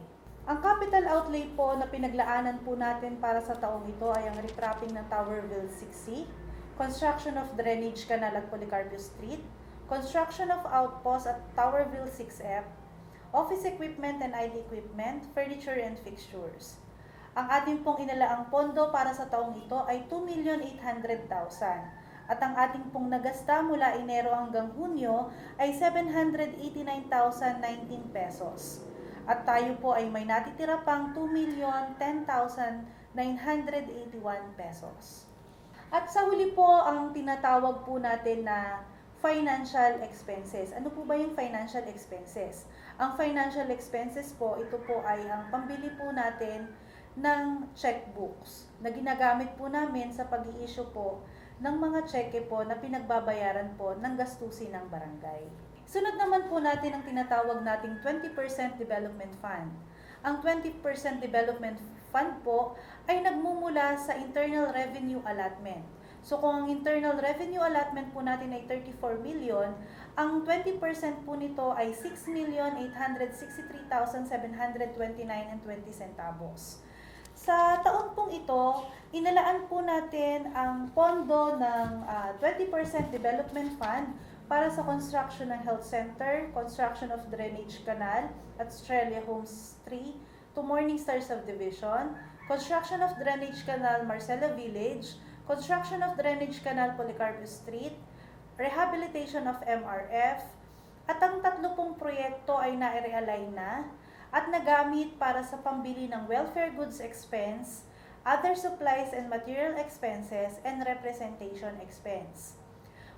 Ang capital outlay po na pinaglaanan po natin para sa taong ito ay ang retrapping ng Towerville 6C, construction of drainage canal at Policarpio Street, construction of outpost at Towerville 6F, office equipment and ID equipment, furniture and fixtures. Ang ating pong inalaang pondo para sa taong ito ay 2,800,000 at ang ating pong nagasta mula Enero hanggang Hunyo ay 789,019 pesos. At tayo po ay may natitira pang 2,010,981 pesos. At sa huli po ang tinatawag po natin na financial expenses. Ano po ba yung financial expenses? Ang financial expenses po, ito po ay ang pambili po natin ng checkbooks na ginagamit po namin sa pag-i-issue po ng mga cheque po na pinagbabayaran po ng gastusin ng barangay. Sunod naman po natin ang tinatawag nating 20% Development Fund. Ang 20% Development Fund po ay nagmumula sa Internal Revenue Allotment. So kung ang Internal Revenue Allotment po natin ay 34 million, ang 20% po nito ay 6,863,729.20 centavos. Sa taon pong ito, inalaan po natin ang pondo ng 20% Development Fund para sa construction ng health center, construction of drainage canal at Australia Homes 3 to Morning Star Subdivision, construction of drainage canal Marcela Village, construction of drainage canal Policarpio Street, rehabilitation of MRF, At ang 3 pong proyekto ay na-realign na at nagamit para sa pambili ng welfare goods expense, other supplies and material expenses, and representation expense.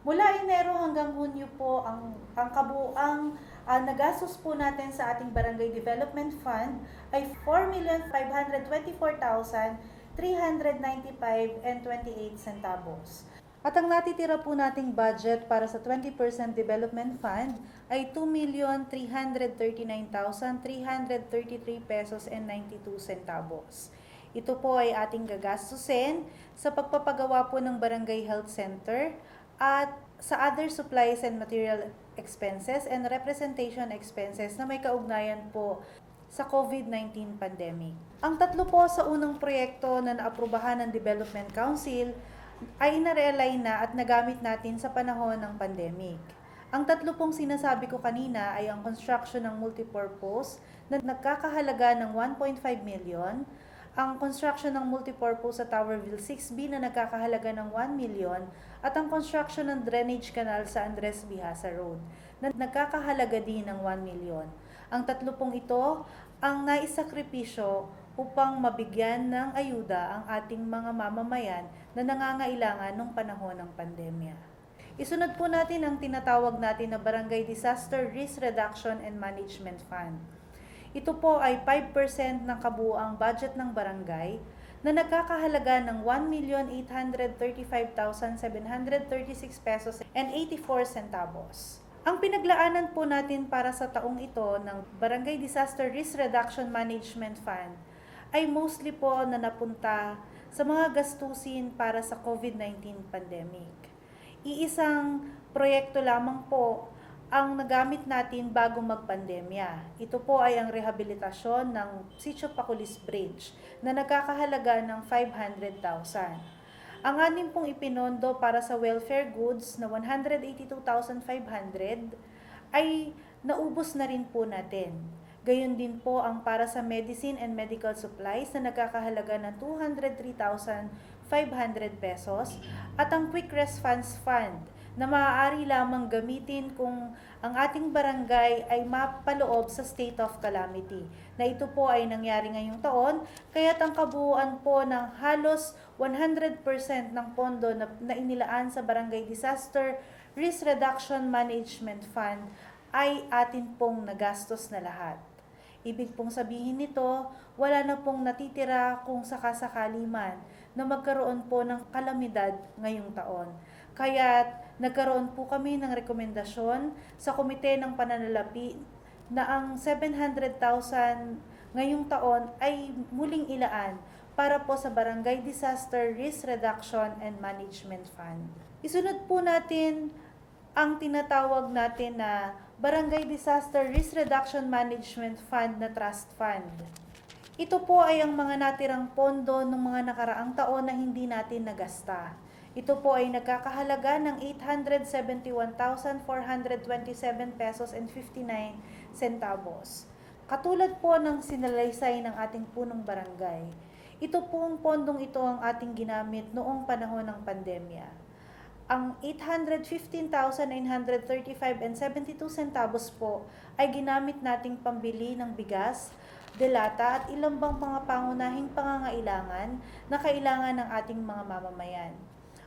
Mula Enero hanggang Hunyo po, ang kabuuang nagastos po natin sa ating Barangay Development Fund ay 4,524,395.28 At ang natitira po nating budget para sa 20% Development Fund ay 2,339,333 pesos and 92 centavos. Ito po ay ating gagastusin sa pagpapagawa po ng Barangay Health Center at sa other supplies and material expenses and representation expenses na may kaugnayan po sa COVID-19 pandemic. Ang 3 po sa unang proyekto na naaprubahan ng Development Council ay na-realign na at nagamit natin sa panahon ng pandemic. Ang 3 pong sinasabi ko kanina ay ang construction ng multipurpose na nagkakahalaga ng 1.5 million, ang construction ng multipurpose sa Towerville 6B na nagkakahalaga ng 1 million, at ang construction ng drainage canal sa Andres Bihasa Road na nagkakahalaga din ng 1 million. Ang 3 pong ito ang naisakripisyo upang mabigyan ng ayuda ang ating mga mamamayan na nangangailangan nung panahon ng pandemya. Isunod po natin ang tinatawag natin na Barangay Disaster Risk Reduction and Management Fund. Ito po ay 5% ng kabuuang budget ng barangay na nagkakahalaga ng 1,835,736 pesos and 84 centavos. Ang pinaglaanan po natin para sa taong ito ng Barangay Disaster Risk Reduction Management Fund ay mostly po na napunta sa mga gastusin para sa COVID-19 pandemic. Iisang proyekto lamang po ang nagamit natin bago magpandemya. Ito po ay ang rehabilitasyon ng Sitio Paculis Bridge na nagkakahalaga ng 500,000. Ang 6 pong ipinondo para sa welfare goods na 182,500 ay naubos na rin po natin. Gayon din po ang para sa medicine and medical supplies na nagkakahalaga ng 203,500 pesos at ang Quick Response Fund na maaari lamang gamitin kung ang ating barangay ay mapaloob sa state of calamity. Na ito po ay nangyari ngayong taon, kaya't ang kabuuan po ng halos 100% ng pondo na inilaan sa Barangay Disaster Risk Reduction Management Fund ay atin pong nagastos na lahat. Ibig pong sabihin nito, wala na pong natitira kung sakasakali man na magkaroon po ng kalamidad ngayong taon. Kaya't nagkaroon po kami ng rekomendasyon sa Komite ng Pananalapi na ang 700,000 ngayong taon ay muling ilaan para po sa Barangay Disaster Risk Reduction and Management Fund. Isunod po natin ang tinatawag natin na Barangay Disaster Risk Reduction Management Fund na Trust Fund. Ito po ay ang mga natirang pondo ng mga nakaraang taon na hindi natin nagasta. Ito po ay nagkakahalaga ng 871,427 pesos and 59 centavos. Katulad po ng sinalaysay ng ating punong barangay, ito pong pondong ito ang ating ginamit noong panahon ng pandemya. Ang 815,935 and 72 centavos po ay ginamit nating pambili ng bigas, delata at ilang bang mga pangunahing pangangailangan na kailangan ng ating mga mamamayan.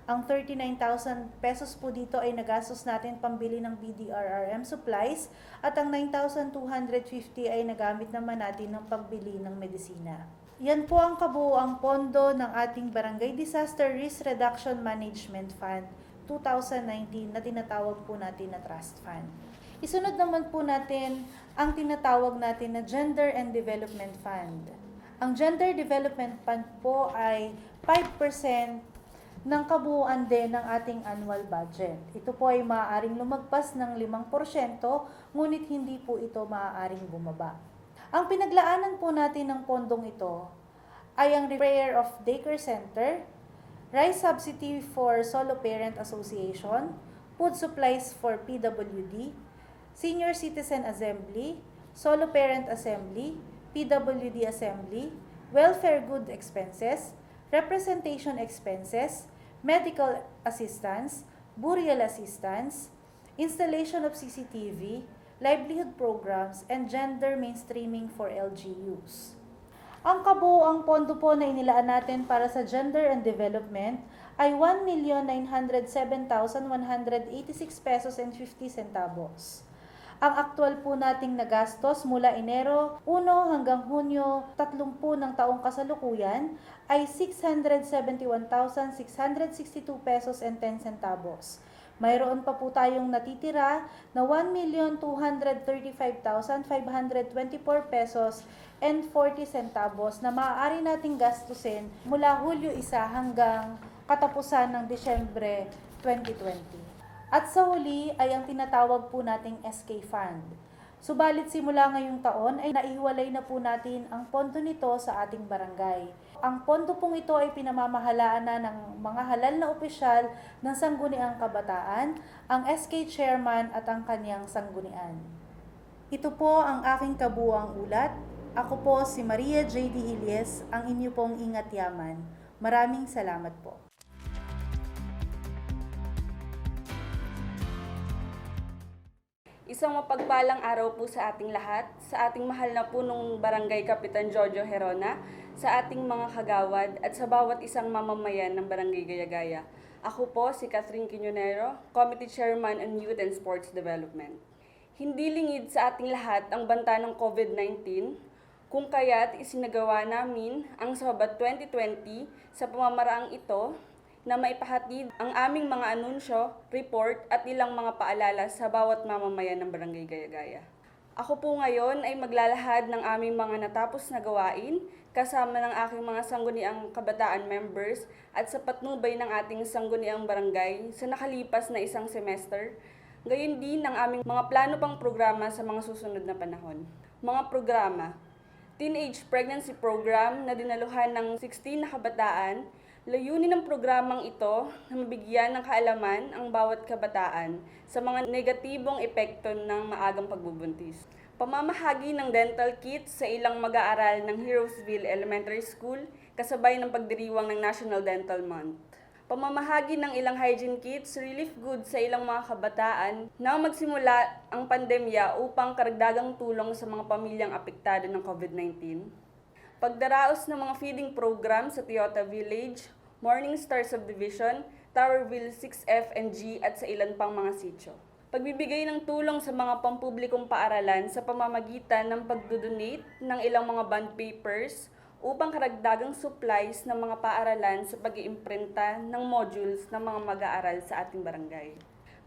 Ang 39,000 pesos po dito ay nagastos natin pambili ng BDRRM supplies at ang 9,250 ay nagamit naman natin ng pagbili ng medisina. Yan po ang kabuuang pondo ng ating Barangay Disaster Risk Reduction Management Fund 2019 na tinatawag po natin na Trust Fund. Isunod naman po natin ang tinatawag natin na Gender and Development Fund. Ang Gender Development Fund po ay 5% ng kabuuan din ng ating annual budget. Ito po ay maaaring lumagpas ng 5%, ngunit hindi po ito maaaring bumaba. Ang pinaglaanan po natin ng pondong ito ay ang Repair of Daycare Center, Rice Subsidy for Solo Parent Association, Food Supplies for PWD, Senior Citizen Assembly, Solo Parent Assembly, PWD Assembly, Welfare Good Expenses, Representation Expenses, Medical Assistance, Burial Assistance, Installation of CCTV, livelihood programs, and gender mainstreaming for LGUs. Ang kabuuang pondo po na inilaan natin para sa gender and development ay 1,907,186 pesos and 50 centavos. Ang aktual po nating nagastos mula Enero 1 hanggang Hunyo 30 ng taong kasalukuyan ay 671,662 pesos and 10 centavos. Mayroon pa po tayong natitira na 1,235,524 pesos and 40 centavos na maaari nating gastusin mula Hulyo 1 hanggang katapusan ng Disyembre 2020. At sa huli ay ang tinatawag po nating SK Fund. Subalit simula ngayong taon ay naihiwalay na po natin ang pondo nito sa ating barangay. Ang pondo pong ito ay pinamamahalaan na ng mga halal na opisyal ng Sangguniang Kabataan, ang SK Chairman at ang kanyang sanggunian. Ito po ang aking kabuuang ulat. Ako po si Maria J.D. Hilles, ang inyo pong ingat yaman. Maraming salamat po. Isang mapagpalang araw po sa ating lahat, sa ating mahal na punong Barangay Kapitan Jojo Herona, sa ating mga kagawad at sa bawat isang mamamayan ng Barangay Gaya-Gaya. Ako po si Catherine Quiñonero, Committee Chairman on Youth and Sports Development. Hindi lingid sa ating lahat ang banta ng COVID-19, kung kaya't isinagawa namin ang Sabat 2020 sa pamamaraang ito na maipahatid ang aming mga anunsyo, report at ilang mga paalala sa bawat mamamayan ng Barangay Gaya-Gaya. Ako po ngayon ay maglalahad ng aming mga natapos na gawain kasama ng aking mga sangguniang kabataan members at sa patnubay ng ating sangguniang barangay sa nakalipas na isang semester, gayon din ang aming mga plano pang programa sa mga susunod na panahon. Mga programa: Teenage Pregnancy Program na dinaluhan ng 16 na kabataan. Layunin ng programang ito na mabigyan ng kaalaman ang bawat kabataan sa mga negatibong epekto ng maagang pagbubuntis. Pamamahagi ng dental kits sa ilang mag-aaral ng Heroesville Elementary School kasabay ng pagdiriwang ng National Dental Month. Pamamahagi ng ilang hygiene kits, relief goods sa ilang mga kabataan na magsimula ang pandemya upang karagdagang tulong sa mga pamilyang apektado ng COVID-19. Pagdaraos ng mga feeding program sa Toyota Village, Morning Star Subdivision, Towerville 6F and G at sa ilan pang mga sitio. Pagbibigay ng tulong sa mga pampublikong paaralan sa pamamagitan ng pagdodonate ng ilang mga bond papers upang karagdagang supplies ng mga paaralan sa pag-iimprinta ng modules ng mga mag-aaral sa ating barangay.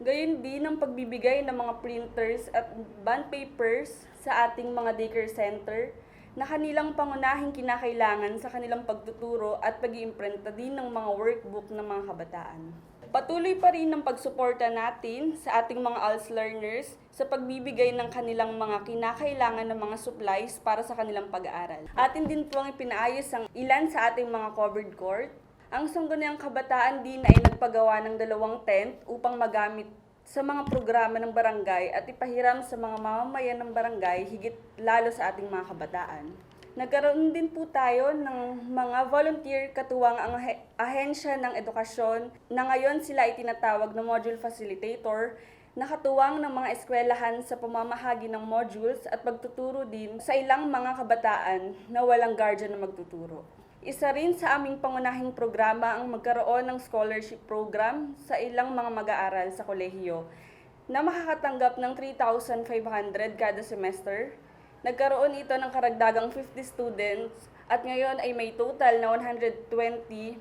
Gayon din ang pagbibigay ng mga printers at bond papers sa ating mga daycare center na kanilang pangunahing kinakailangan sa kanilang pagtuturo at pag-iimprenta din ng mga workbook ng mga kabataan. Patuloy pa rin ang pagsuporta natin sa ating mga ALS learners sa pagbibigay ng kanilang mga kinakailangan ng mga supplies para sa kanilang pag-aaral. Atin din po ang ipinaayos ang ilan sa ating mga covered court. Ang Sangguniang Kabataan din ay nagpagawa ng 2 tent upang magamit sa mga programa ng barangay at ipahiram sa mga mamamayan ng barangay higit lalo sa ating mga kabataan. Nagkaroon din po tayo ng mga volunteer katuwang ang ahensya ng edukasyon na ngayon sila ay tinatawag na module facilitator na katuwang ng mga eskwelahan sa pamamahagi ng modules at pagtuturo din sa ilang mga kabataan na walang guardian na magtuturo. Isa rin sa aming pangunahing programa ang magkaroon ng scholarship program sa ilang mga mag-aaral sa kolehiyo na makakatanggap ng 3,500 kada semester. Nagkaroon ito ng karagdagang 50 students at ngayon ay may total na 120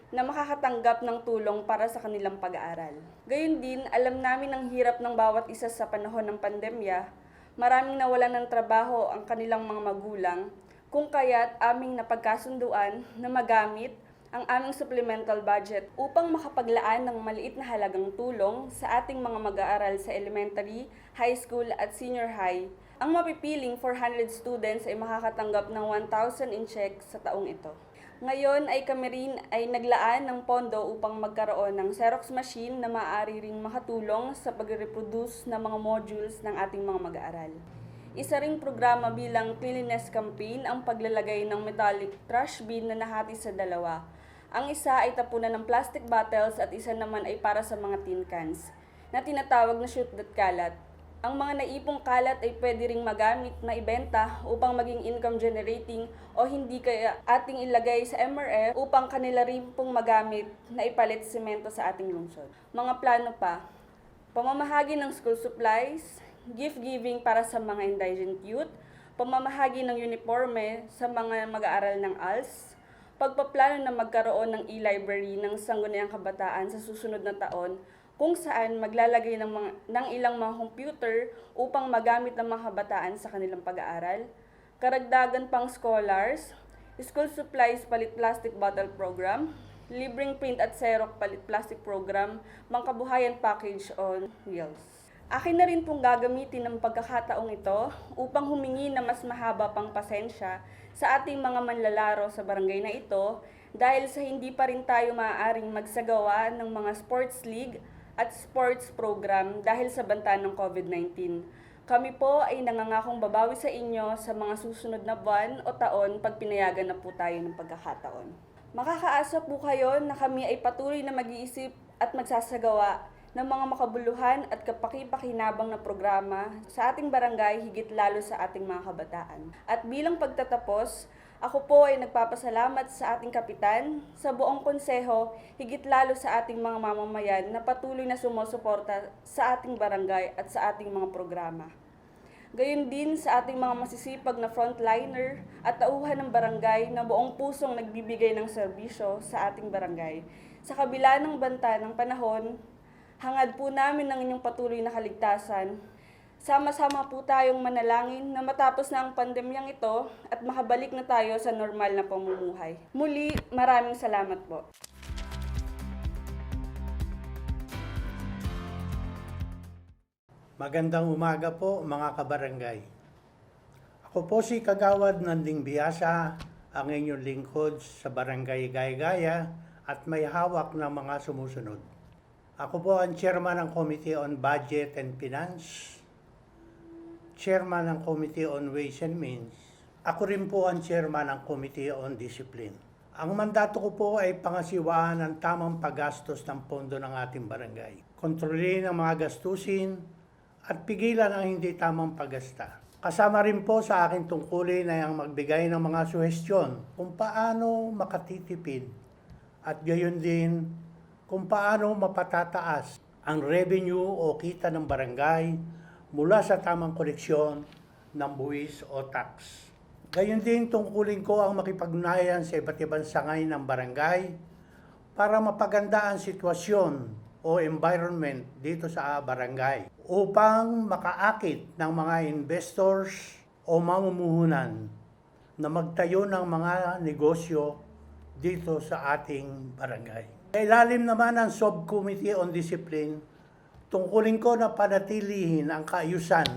na makakatanggap ng tulong para sa kanilang pag-aaral. Gayun din, alam namin ang hirap ng bawat isa sa panahon ng pandemya. Maraming nawalan ng trabaho ang kanilang mga magulang, kung kaya't aming napagkasunduan na magamit ang aming supplemental budget upang makapaglaan ng maliit na halagang tulong sa ating mga mag-aaral sa elementary, high school at senior high. Ang mapipiling 400 students ay makakatanggap ng 1,000 in check sa taong ito. Ngayon ay kami rin ay naglaan ng pondo upang magkaroon ng Xerox machine na maaari ring makatulong sa pag-reproduce ng mga modules ng ating mga mag-aaral. Isa ring programa bilang cleanliness campaign ang paglalagay ng metallic trash bin na nahati sa 2. Ang isa ay tapunan ng plastic bottles at isa naman ay para sa mga tin cans na tinatawag na shoot that kalat. Ang mga naipong kalat ay pwede ring magamit na ibenta upang maging income generating o hindi kaya ating ilagay sa MRF upang kanila rin pong magamit na ipalit semento sa ating lungsod. Mga plano pa, pamamahagi ng school supplies, gift giving para sa mga indigent youth, pamamahagi ng uniforme sa mga mag-aaral ng ALS, pagpaplano na magkaroon ng e-library ng Sangguniang Kabataan sa susunod na taon kung saan maglalagay ng ilang mga computer upang magamit ng mga kabataan sa kanilang pag-aaral, karagdagan pang scholars, school supplies palit plastic bottle program, libreng print at xerox palit plastic program, mangkabuhayan package on wheels. Akin na rin pong gagamitin ng pagkakataong ito upang humingi na mas mahaba pang pasensya sa ating mga manlalaro sa barangay na ito dahil sa hindi pa rin tayo maaaring magsagawa ng mga sports league at sports program dahil sa banta ng COVID-19. Kami po ay nangangakong babawi sa inyo sa mga susunod na buwan o taon pag pinayagan na po tayo ng pagkakataon. Makakaasa po kayo na kami ay patuloy na mag-iisip at magsasagawa ng mga makabuluhan at kapaki-pakinabang na programa sa ating barangay higit lalo sa ating mga kabataan. At bilang pagtatapos, ako po ay nagpapasalamat sa ating kapitan, sa buong konseho, higit lalo sa ating mga mamamayan na patuloy na sumusuporta sa ating barangay at sa ating mga programa. Gayon din sa ating mga masisipag na frontliner at tauhan ng barangay na buong pusong nagbibigay ng serbisyo sa ating barangay. Sa kabila ng banta ng panahon, hangad po namin ng inyong patuloy na kaligtasan. Sama-sama po tayong manalangin na matapos na ang pandemyang ito at makabalik na tayo sa normal na pamumuhay. Muli, maraming salamat po. Magandang umaga po mga kabarangay. Ako po si Kagawad Nanding Biasa, ang inyong lingkod sa Barangay Gaya-Gaya at may hawak ng mga sumusunod. Ako po ang chairman ng Committee on Budget and Finance, chairman ng Committee on Ways and Means. Ako rin po ang chairman ng Committee on Discipline. Ang mandato ko po ay pangasiwaan ang tamang paggastos ng pondo ng ating barangay. Kontrolin ang mga gastusin at pigilan ang hindi tamang paggasta. Kasama rin po sa aking tungkulin ay ang magbigay ng mga suhestyon kung paano makatitipid at gayon din kung paano mapatataas ang revenue o kita ng barangay mula sa tamang koleksyon ng buwis o tax. Gayon din tungkulin ko ang makipag-ugnayan sa iba't ibang sangay ng barangay para mapaganda ang sitwasyon o environment dito sa barangay upang makaakit ng mga investors o mamumuhunan na magtayo ng mga negosyo dito sa ating barangay. Sa ilalim naman ng Subcommittee on Discipline, tungkulin ko na panatilihin ang kaayusan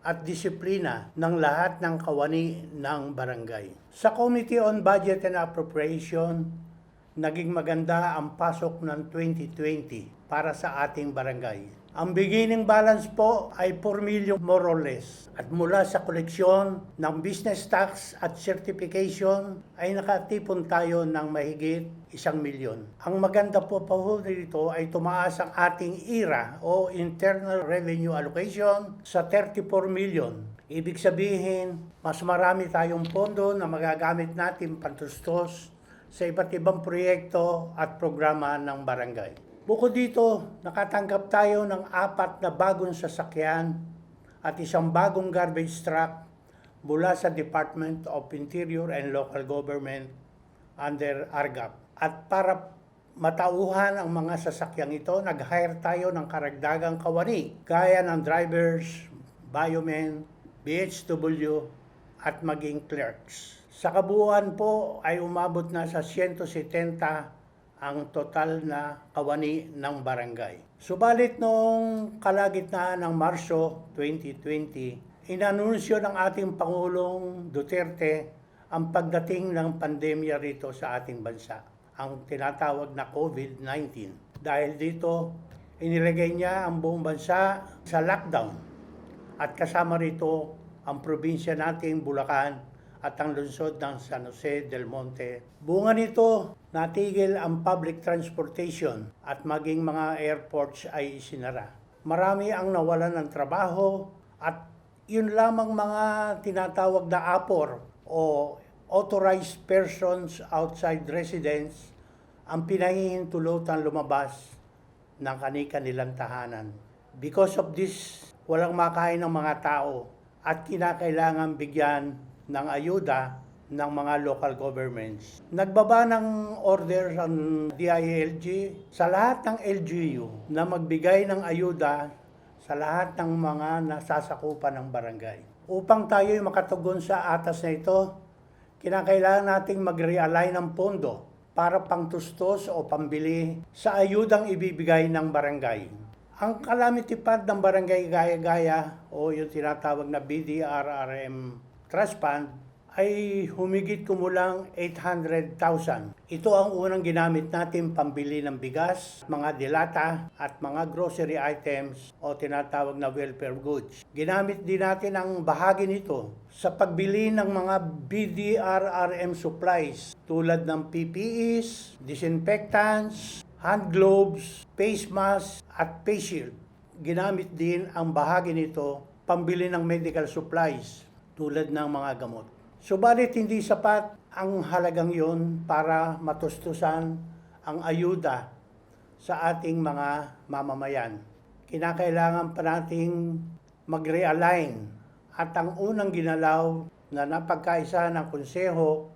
at disiplina ng lahat ng kawani ng barangay. Sa Committee on Budget and Appropriation, naging maganda ang pasok ng 2020 para sa ating barangay. Ang beginning balance po ay 4 million more or less. At mula sa koleksyon ng business tax at certification ay nakatipon tayo ng mahigit 1 milyon. Ang maganda po dito ay tumaas ang ating IRA o Internal Revenue Allocation sa 34 million. Ibig sabihin, mas marami tayong pondo na magagamit natin pantustos sa iba't ibang proyekto at programa ng barangay. Bukod dito, nakatanggap tayo ng 4 na bagong sasakyan at 1 bagong garbage truck mula sa Department of Interior and Local Government under ARGAP. At para matauhan ang mga sasakyang ito, nag-hire tayo ng karagdagang kawani gaya ng drivers, biomen, BHW at maging clerks. Sa kabuuan po ay umabot na sa 170 ang total na kawani ng barangay. Subalit noong kalagitnaan ng Marso 2020, inanunsyo ng ating Pangulong Duterte ang pagdating ng pandemya rito sa ating bansa, ang tinatawag na COVID-19. Dahil dito, inilagay niya ang buong bansa sa lockdown at kasama rito ang probinsya nating Bulacan at ang lungsod ng San Jose del Monte. Bunga nito, natigil ang public transportation at maging mga airports ay isinara. Marami ang nawalan ng trabaho at yun lamang mga tinatawag na APOR o Authorized Persons Outside Residence ang pinahihintulutan lumabas ng kani-kanilang tahanan. Because of this, walang makain ng mga tao at kinakailangan bigyan ng ayuda ng mga local governments. Nagbaba ng order ang DILG sa lahat ng LGU na magbigay ng ayuda sa lahat ng mga nasasakupan ng barangay. Upang tayo makatugon sa atas na ito, kinakailangan nating mag-realign ng pondo para pangtustos o pambili sa ayudang ibibigay ng barangay. Ang calamity fund ng Barangay Gaya-Gaya o yung tinatawag na BDRRM Trust Fund ay humigit kumulang 800,000. Ito ang unang ginamit natin pambili ng bigas, mga dilata at mga grocery items o tinatawag na welfare goods. Ginamit din natin ang bahagi nito sa pagbili ng mga BDRRM supplies tulad ng PPEs, disinfectants, hand gloves, face mask at face shield. Ginamit din ang bahagi nito pambili ng medical supplies tulad ng mga gamot. Subalit hindi sapat ang halagang yon para matustusan ang ayuda sa ating mga mamamayan. Kinakailangan pa nating mag-realign at ang unang ginalaw na napagkaisa ng konseho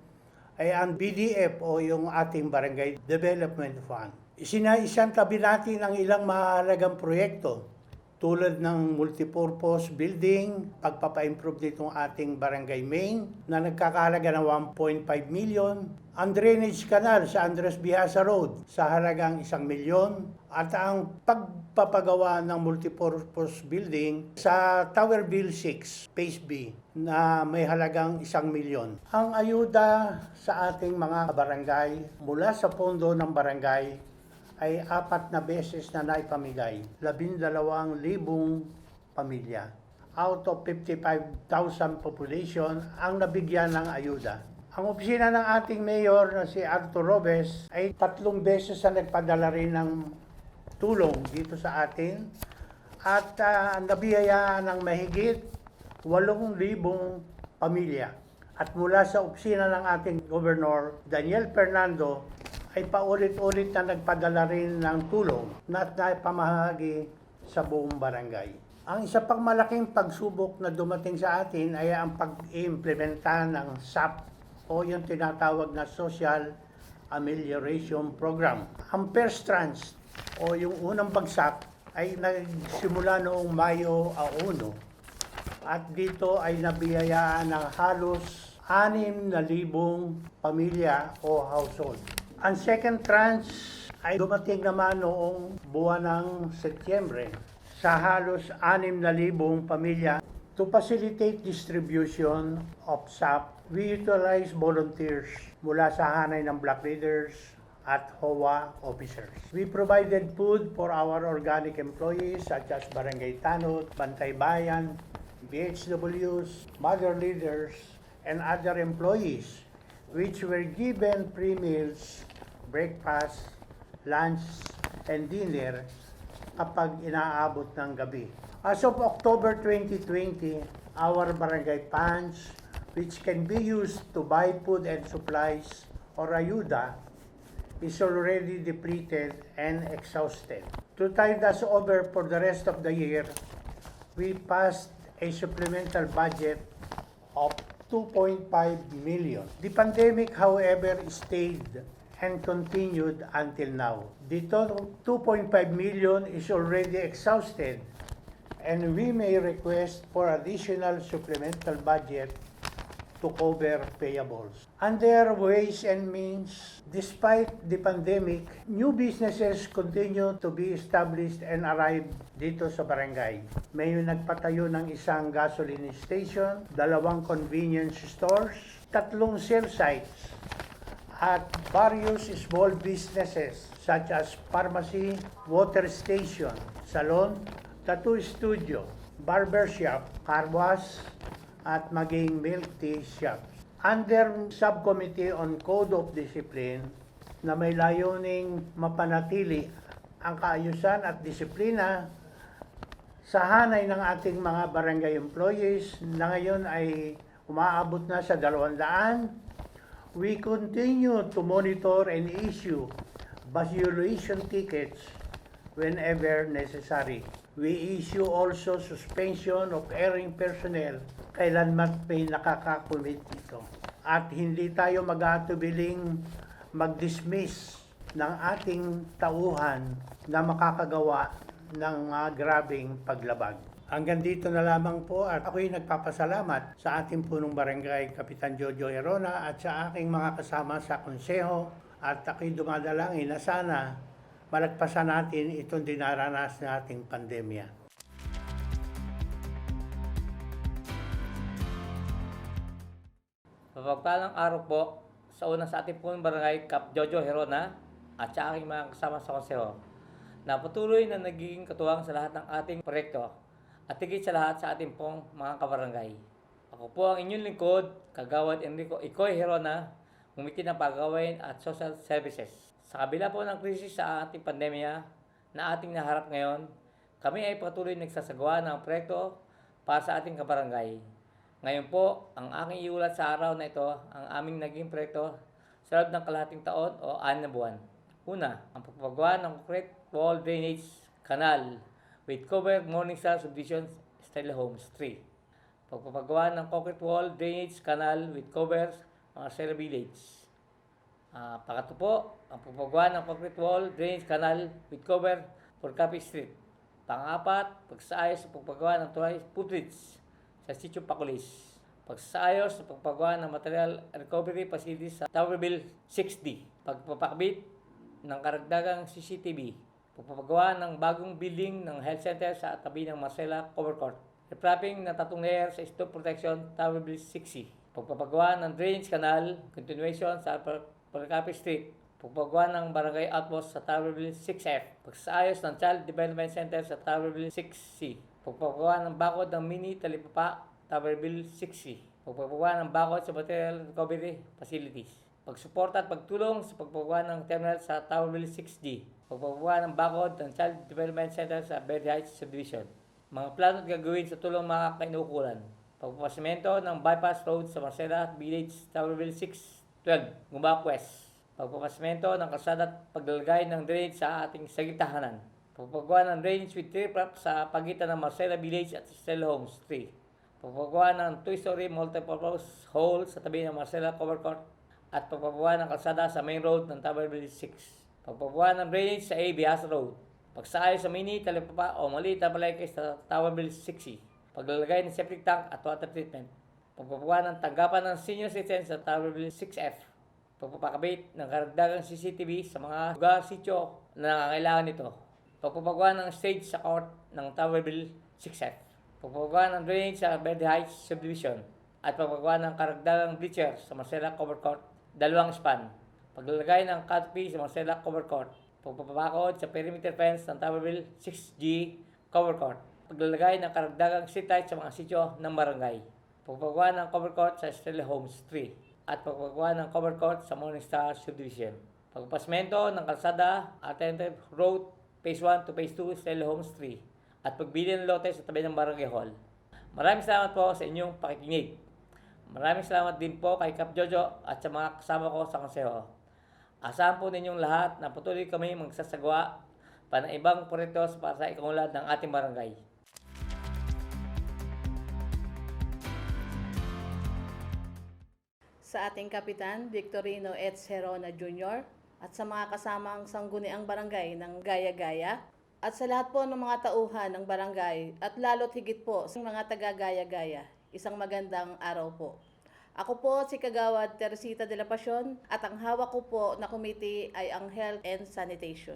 ay ang BDF o yung ating Barangay Development Fund. Isinaisang tabi natin ang ilang mahalagang proyekto tulad ng multipurpose building, pagpapa-improve nitong ating barangay main na nagkakahalaga ng 1.5 million, ang drainage canal sa Andres Biasa Road sa halagang 1 milyon, at ang pagpapagawa ng multipurpose building sa Towerville 6, Phase B na may halagang 1 milyon. Ang ayuda sa ating mga barangay mula sa pondo ng barangay ay 4 na beses na naipamigay, 12,000 pamilya. Out of 55,000 population ang nabigyan ng ayuda. Ang opisina ng ating mayor na si Arthur Robes ay 3 beses na nagpadala rin ng tulong dito sa atin at nabiyayaan ng mahigit 8,000 pamilya. At mula sa opisina ng ating Governor Daniel Fernando ay paulit-ulit na nagpadala rin ng tulong na naipamahagi sa buong barangay. Ang isa pang malaking pagsubok na dumating sa atin ay ang pag-implementa ng SAP o yung tinatawag na Social Amelioration Program. Ang first tranche o yung unang bagsak ay nagsimula noong Mayo 1 at dito ay nabiyayaan ng halos 6,000 pamilya o household. Ang second tranche ay dumating naman noong buwan ng Setyembre sa halos 6,000 pamilya. To facilitate distribution of SAP, we utilize volunteers mula sa hanay ng Black Leaders at HOA officers. We provided food for our organic employees such as Barangay Tanod, Bantay Bayan, BHWs, Mother Leaders, and other employees which were given free meals, breakfast, lunch, and dinner kapag inaabot ng gabi. As of October 2020, our barangay funds, which can be used to buy food and supplies or ayuda, is already depleted and exhausted. To tide us over for the rest of the year, we passed a supplemental budget of 2.5 million. The pandemic, however, stayed and continued until now. The total 2.5 million is already exhausted and we may request for additional supplemental budget to cover payables. Under Ways and Means, despite the pandemic, new businesses continue to be established and arrive dito sa barangay. May nagpatayo ng isang gasoline station, 2 convenience stores, 3 cell sites, at various small businesses such as pharmacy, water station, salon, tattoo studio, barber shop, car wash, at maging milk tea shops. Under Subcommittee on Code of Discipline na may layuning mapanatili ang kaayusan at disiplina Sa hanay ng ating mga barangay employees na ngayon ay umaabot na sa 200, we continue to monitor and issue violation tickets whenever necessary. We issue also suspension of airing personnel kailanman may nakakakomit dito. At hindi tayo mag-aatubiling mag-dismiss ng ating tauhan na makakagawa ng grabing paglabag. Hanggang dito na lamang po at ako'y nagpapasalamat sa ating punong barangay, Kapitan Jojo Herona, at sa aking mga kasama sa konseho, at ako'y dumadalangin na sana malagpasan natin itong dinaranas nating pandemya. Mapagpalang araw po sa unang sa ating punong barangay, Kap Jojo Herona, at sa aking mga kasama sa konseho, na patuloy na nagiging katuwang sa lahat ng ating proyekto at higit sa lahat sa ating pong mga kabarangay. Ako po ang inyong lingkod, Kagawad Enrico Ikoy Herona, Committee ng Paggawain at Social Services. Sa kabila po ng krisis sa ating pandemya na ating naharap ngayon, kami ay patuloy nagsasagawa ng proyekto para sa ating kabarangay. Ngayon po, ang aking iulat sa araw na ito, ang aming naging proyekto sa loob ng kalahating taon o 6 na buwan. Una, ang pagpapagawa ng concrete wall drainage canal with cover Morningstar Subdivision Stella Homes 3. Pagpapagawa ng concrete wall drainage canal with cover Marcela Village. Pangatlo po, ang pagpapagawa ng concrete wall drainage canal with cover for Capi Street. Pang-apat, pagsaayos sa pagpapagawa ng tulay footbridge sa Sitio Paculis. Pagsaayos sa pagpapagawa ng material recovery facilities sa Towerville 6D. Pagpapakabit ng karagdagang CCTV, pagpapagawa ng bagong building ng health center sa tabi ng Marcela Cover Court, reprapping ng 3 layer sa stove protection Towerville 6C, pagpapagawa ng drainage canal, continuation sa Paracapi Street, pagpapagawa ng barangay outpost sa Towerville 6F, pagsaayos ng Child Development Center sa Towerville 6C, pagpapagawa ng bakod ng mini talipapa Towerville 6C, pagpapagawa ng bakod sa material recovery facilities, pagsuporta at pagtulong sa pagpapagawa ng terminal sa Towerville 6D, pagpapagawa ng bakod ng Child Development Center sa Verde Heights Subdivision. Mga plano at gagawin sa tulong mga kainukulan. Pagpapasimento ng bypass road sa Marcela Village, Towerville 612, Gumbak West. Pagpapasimento ng kalsada at paglalagay ng drainage sa ating sagitahanan. Pagpapagawa ng drainage with riprap sa pagitan ng Marcela Village at Stella Homes 3. Pagpapagawa ng 2-story multipurpose hall sa tabi ng Marcela Cover Court at pagpapagawa ng kalsada sa main road ng Towerville 6. Pagpapagawa ng drainage sa ABS Road. Pagsaayos sa mini, talipapa o maliit na palengke sa Towerville 6C. Paglalagay ng septic tank at water treatment. Pagpapagawa ng tanggapan ng senior citizens sa Towerville 6F. Pagpapakabit ng karagdagang CCTV sa mga lugar sitio na nangangailangan nito. Pagpapagawa ng stage sa court ng Towerville 6F. Pagpapagawa ng drainage sa Verde Heights Subdivision. At pagpapagawa ng karagdagang bleacher sa Marcela Cover Court, 2 span. Paglalagay ng canopy sa Marcela Cover Court. Pagpapabakod sa perimeter fence ng Towerville 6G Cover Court. Paglalagay ng karagdagang streetlight sa mga sityo ng barangay. Pagpapagawa ng cover court sa Stella Homes 3. At pagpapagawa ng cover court sa Morningstar Subdivision. Pagpapasmento ng kalsada, alternative road, phase 1 to phase 2, Stella Homes 3. At pagbili ng lote sa tabi ng barangay hall. Maraming salamat po sa inyong pakikinig. Maraming salamat din po kay Kap Jojo at sa mga kasama ko sa konseho. Asahan po ninyong lahat na patuloy kami magsasagawa pa ng ibang proyekto para sa ikaunlad ng ating barangay. Sa ating Kapitan, Victorino H. Herona Jr. at sa mga kasamang sangguniang barangay ng Gaya-Gaya at sa lahat po ng mga tauhan ng barangay at lalo't higit po sa mga taga-Gaya-Gaya, isang magandang araw po. Ako po si Kagawad Teresita de la Pasión at ang hawak ko po na committee ay ang Health and Sanitation.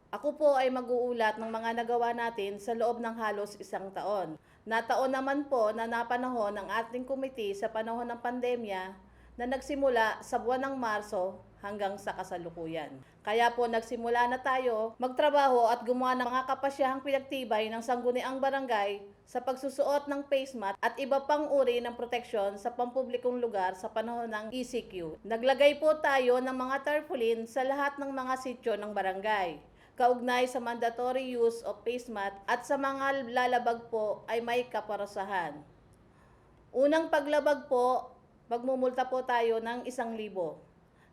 Ako po ay mag-uulat ng mga nagawa natin sa loob ng halos 1 taon. Nataon naman po na napanahon ng ating committee sa panahon ng pandemya na nagsimula sa buwan ng Marso hanggang sa kasalukuyan. Kaya po nagsimula na tayo magtrabaho at gumawa ng mga kapasyahang pinagtibay ng sangguniang barangay sa pagsusuot ng face mask at iba pang uri ng proteksyon sa pampublikong lugar sa panahon ng ECQ. Naglagay po tayo ng mga tarpaulin sa lahat ng mga sityo ng barangay. kaugnay sa mandatory use of face mask at sa mga lalabag po ay may kaparusahan. Unang paglabag po, magmumulta po tayo ng 1,000.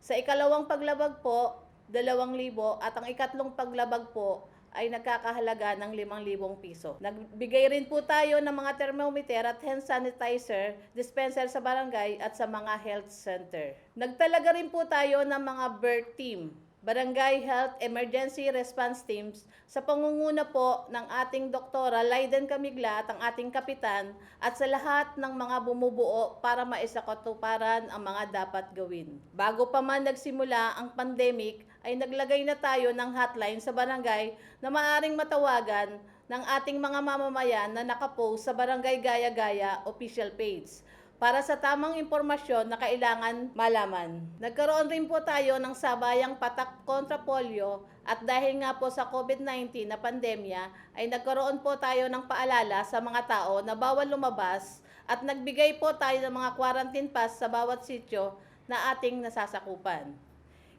Sa ikalawang paglabag po, 2,000 at ang ikatlong paglabag po ay nagkakahalaga ng 5,000 piso. Nagbigay rin po tayo ng mga thermometer at hand sanitizer, dispenser sa barangay at sa mga health center. Nagtalaga rin po tayo ng mga BERT team, Barangay Health Emergency Response Teams, sa pangunguna po ng ating Doktora Laiden Camigla at ang ating kapitan at sa lahat ng mga bumubuo para maisakatuparan ang mga dapat gawin. Bago pa man nagsimula ang pandemic, ay naglagay na tayo ng hotline sa barangay na maaring matawagan ng ating mga mamamayan na nakapost sa Barangay Gaya-Gaya official page para sa tamang impormasyon na kailangan malaman. Nagkaroon rin po tayo ng sabayang patak kontra polio at dahil nga po sa COVID-19 na pandemya ay nagkaroon po tayo ng paalala sa mga tao na bawal lumabas at nagbigay po tayo ng mga quarantine pass sa bawat sitio na ating nasasakupan.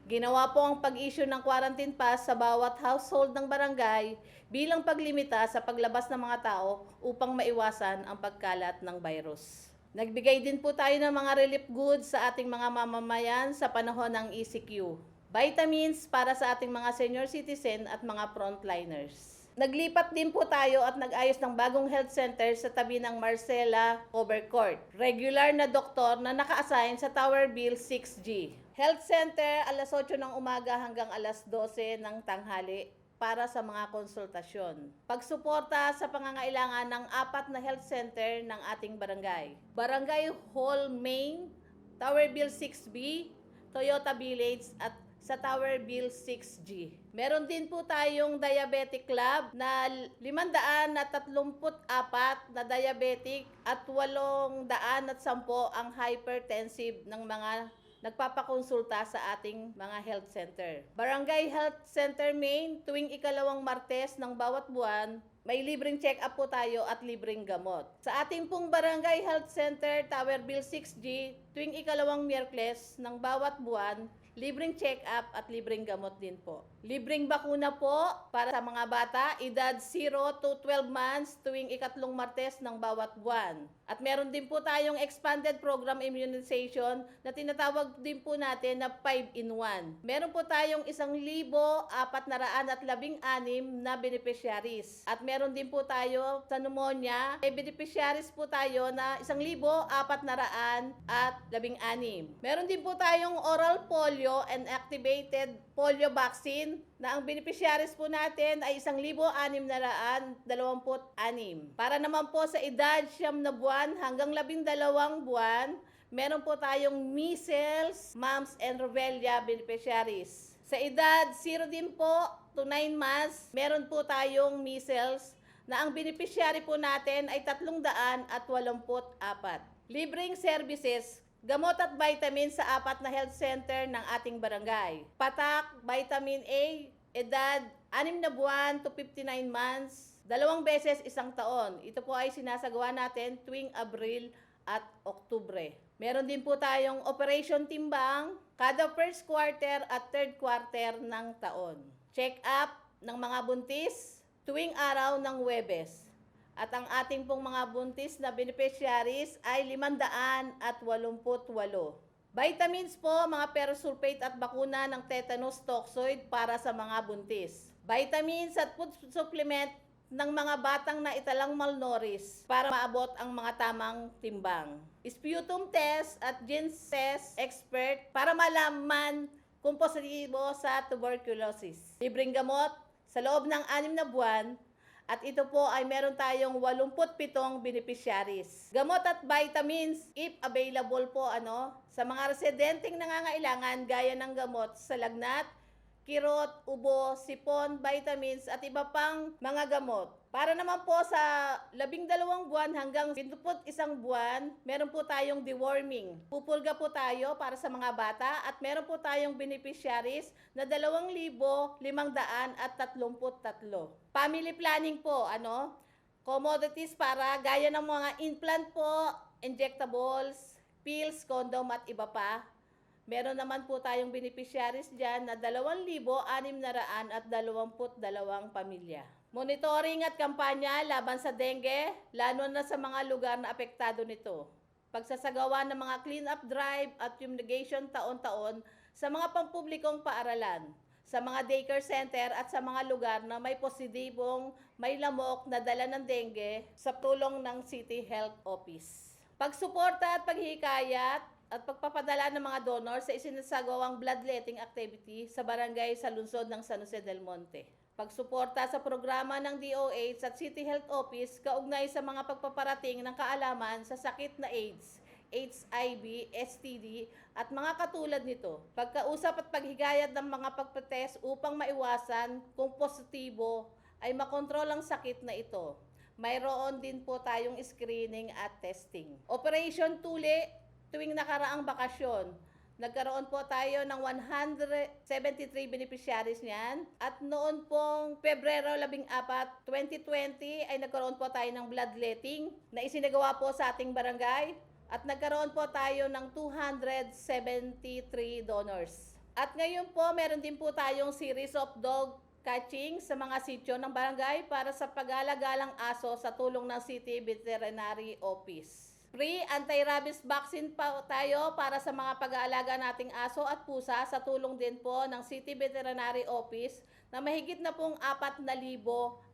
Ginawa po ang pag-issue ng quarantine pass sa bawat household ng barangay bilang paglimita sa paglabas ng mga tao upang maiwasan ang pagkalat ng virus. Nagbigay din po tayo ng mga relief goods sa ating mga mamamayan sa panahon ng ECQ. Vitamins para sa ating mga senior citizen at mga frontliners. Naglipat din po tayo at nag-ayos ng bagong health center sa tabi ng Marcela Overcourt. Regular na doktor na naka-assign sa Tower Bill 6G. Health center alas 8 ng umaga hanggang alas 12 ng tanghali para sa mga konsultasyon. Pagsuporta sa pangangailangan ng 4 na health center ng ating barangay. Barangay Hall Main, Tower Bill 6B, Toyota Village at sa Tower Bill 6G. Meron din po tayong diabetic club na 534 na diabetic at 810 ang hypertensive ng mga nagpapakonsulta sa ating mga health center. Barangay Health Center Main, tuwing ikalawang Martes ng bawat buwan, may libreng check-up po tayo at libreng gamot. Sa ating pong Barangay Health Center, Tower Bill 6G, tuwing ikalawang Miyerkules ng bawat buwan, libreng check-up at libreng gamot din po. Libreng bakuna po para sa mga bata, edad 0 to 12 months tuwing ikatlong Martes ng bawat buwan. At meron din po tayong expanded program immunization na tinatawag din po natin na 5-in-1. Meron po tayong 1,416 na beneficiaries. At meron din po tayo sa pneumonia, may beneficiaries po tayo na 1,416. Meron din po tayong oral polio and activated polio vaccine na ang beneficiaries po natin ay 1,626. Para naman po sa edad 9 na buwan hanggang 12 buwan, meron po tayong measles, mumps, and rubella beneficiaries. Sa edad 0 din po to 9 months, meron po tayong measles na ang beneficiary po natin ay 384. Libreng services, gamot at vitamin sa 4 na health center ng ating barangay. Patak, vitamin A, edad 6 na buwan to 59 months, 2 beses 1 taon. Ito po ay sinasagawa natin tuwing Abril at Oktubre. Meron din po tayong Operation Timbang kada first quarter at third quarter ng taon. Check-up ng mga buntis tuwing araw ng Huwebes. At ang ating pong mga buntis na beneficiaries ay 588. Vitamins po, mga perosulfate at bakuna ng tetanus toxoid para sa mga buntis. Vitamins at food supplement ng mga batang na italang malnourished para maabot ang mga tamang timbang. Sputum test at genes test expert para malaman kung positibo sa tuberculosis. Libreng gamot sa loob ng 6 na buwan. At ito po ay meron tayong 87 beneficiaries. Gamot at vitamins, if available po sa mga residenteng nangangailangan gaya ng gamot sa lagnat, kirot, ubo, sipon, vitamins at iba pang mga gamot. Para naman po sa 12 buwan hanggang 21 buwan, meron po tayong deworming. Pupulga po tayo para sa mga bata at meron po tayong beneficiaries na 2,533. Family planning po, commodities para gaya ng mga implant po, injectables, pills, condom at iba pa. Meron naman po tayong beneficiaries dyan na 2,622 pamilya. Monitoring at kampanya laban sa dengue, lalo na sa mga lugar na apektado nito. Pagsasagawa ng mga clean-up drive at fumigation taon-taon sa mga pampublikong paaralan, sa mga daycare center at sa mga lugar na may positibong may lamok na dala ng dengue sa tulong ng City Health Office. Pagsuporta at paghihikayat at pagpapadala ng mga donor sa isinasagawang bloodletting activity sa barangay sa lungsod ng San Jose del Monte. Pagsuporta sa programa ng DOH at City Health Office kaugnay sa mga pagpaparating ng kaalaman sa sakit na AIDS, HIV, STD at mga katulad nito. Pagkausap at paghigayat ng mga pagpatest upang maiwasan kung positibo ay makontrol ang sakit na ito. Mayroon din po tayong screening at testing. Operation Tuli tuwing nakaraang bakasyon. Nagkaroon po tayo ng 173 beneficiaries niyan. At noon pong Pebrero 14, 2020 ay nagkaroon po tayo ng bloodletting na isinagawa po sa ating barangay. At nagkaroon po tayo ng 273 donors. At ngayon po meron din po tayong series of dog catching sa mga sityo ng barangay para sa pag-alagalang aso sa tulong ng City Veterinary Office. Free anti-rabies vaccine pa tayo para sa mga pag-aalaga nating aso at pusa sa tulong din po ng City Veterinary Office na mahigit na pong 4,000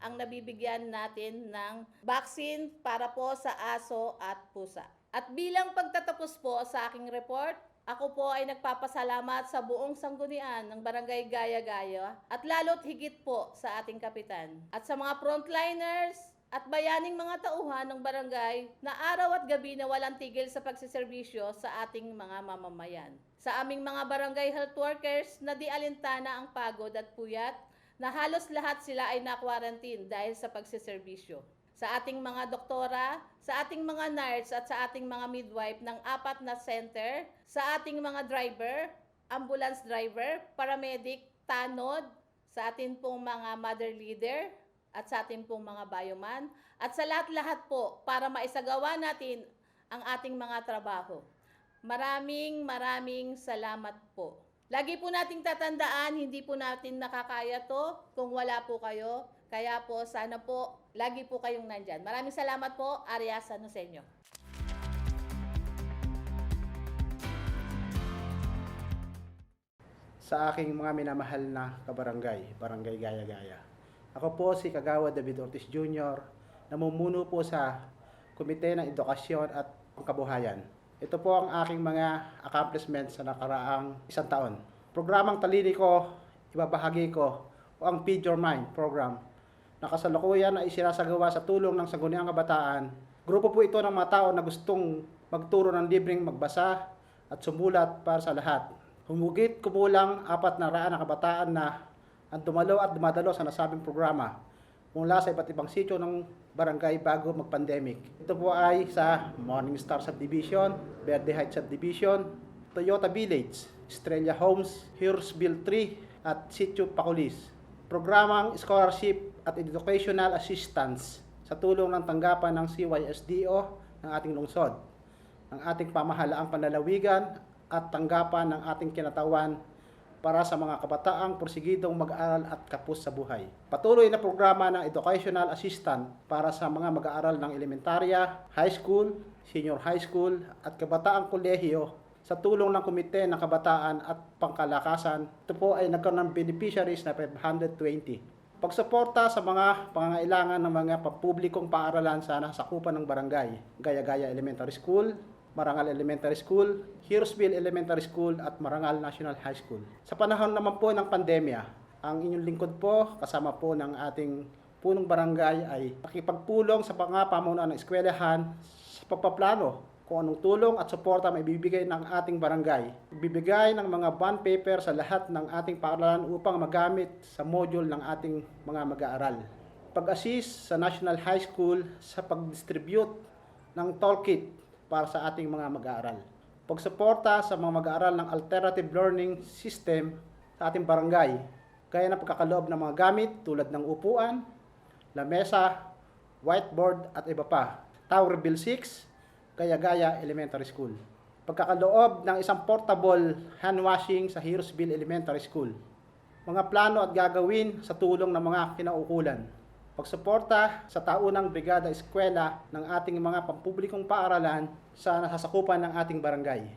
ang nabibigyan natin ng vaccine para po sa aso at pusa. At bilang pagtatapos po sa aking report, ako po ay nagpapasalamat sa buong sanggunian ng Barangay Gaya-Gaya at lalo't higit po sa ating kapitan at sa mga frontliners at bayaning mga tauhan ng barangay na araw at gabi na walang tigil sa pagsiservisyo sa ating mga mamamayan. Sa aming mga barangay health workers na di alintana ang pagod at puyat na halos lahat sila ay na-quarantine dahil sa pagsiservisyo. Sa ating mga doktora, sa ating mga nurse at sa ating mga midwife ng 4 na center, sa ating mga driver, ambulance driver, paramedic, tanod, sa ating pong mga mother leader, at sa ating pong mga bioman, at sa lahat-lahat po para maisagawa natin ang ating mga trabaho. Maraming salamat po. Lagi po nating tatandaan, hindi po natin nakakaya to kung wala po kayo. Kaya po, sana po, lagi po kayong nandyan. Maraming salamat po, Arya Sanosenyo. Sa aking mga minamahal na kabarangay, Barangay Gaya-Gaya. Ako po si Kagawad David Ortiz Jr., namumuno po sa Komite ng Edukasyon at Kabuhayan. Ito po ang aking mga accomplishments sa nakaraang 1 taon. Programang Talini ko, ibabahagi ko o ang Feed Your Mind program na kasalukuyan na isinasagawa sa tulong ng Sangguniang Kabataan. Grupo po ito ng mga tao na gustong magturo ng libreng magbasa at sumulat para sa lahat. Humugit kumulang 400 na kabataan na ang dumalo at dumadalo sa nasabing programa mula sa iba't ibang sitio ng barangay bago mag-pandemic. Ito po ay sa Morning Star Subdivision, Verde Heights Subdivision, Toyota Village, Estrella Homes, Hurstville 3 at Sitio Paculis. Programang Scholarship at Educational Assistance sa tulong ng tanggapan ng CYSDO ng ating lungsod, ng ating pamahalaang panlalawigan at tanggapan ng ating kinatawan para sa mga kabataang porsigidong mag-aaral at kapos sa buhay. Patuloy na programa ng Educational Assistant para sa mga mag-aaral ng elementarya, high school, senior high school at kabataang kolehiyo sa tulong ng Komite ng Kabataan at Pangkalakasan. Ito po ay nagkaroon ng beneficiaries na 520. Pagsuporta sa mga pangangailangan ng mga pampublikong paaralan sa nasakupan ng barangay, Gaya-Gaya Elementary School, Marangal Elementary School, Hurstville Elementary School at Marangal National High School. Sa panahon naman po ng pandemya, ang inyong lingkod po kasama po ng ating punong barangay ay pakipagpulong sa mga pamunuan ng eskwelahan sa pagpaplano kung anong tulong at suporta may bibigay ng ating barangay. Bibigay ng mga bond paper sa lahat ng ating paaralan upang magamit sa module ng ating mga mag-aaral. Pag-assist sa National High School sa pag-distribute ng toolkit para sa ating mga mag-aaral. Pagsuporta sa mga mag-aaral ng alternative learning system sa ating barangay, gaya ng pagkakaloob ng mga gamit tulad ng upuan, lamesa, whiteboard at iba pa. Tower Bill 6, Gaya-Gaya Elementary School. Pagkakaloob ng isang portable hand washing sa Heroesville Elementary School. Mga plano at gagawin sa tulong ng mga kinaukulan. Pagsuporta sa taunang brigada eskwela ng ating mga pampublikong paaralan sa nasasakupan ng ating barangay.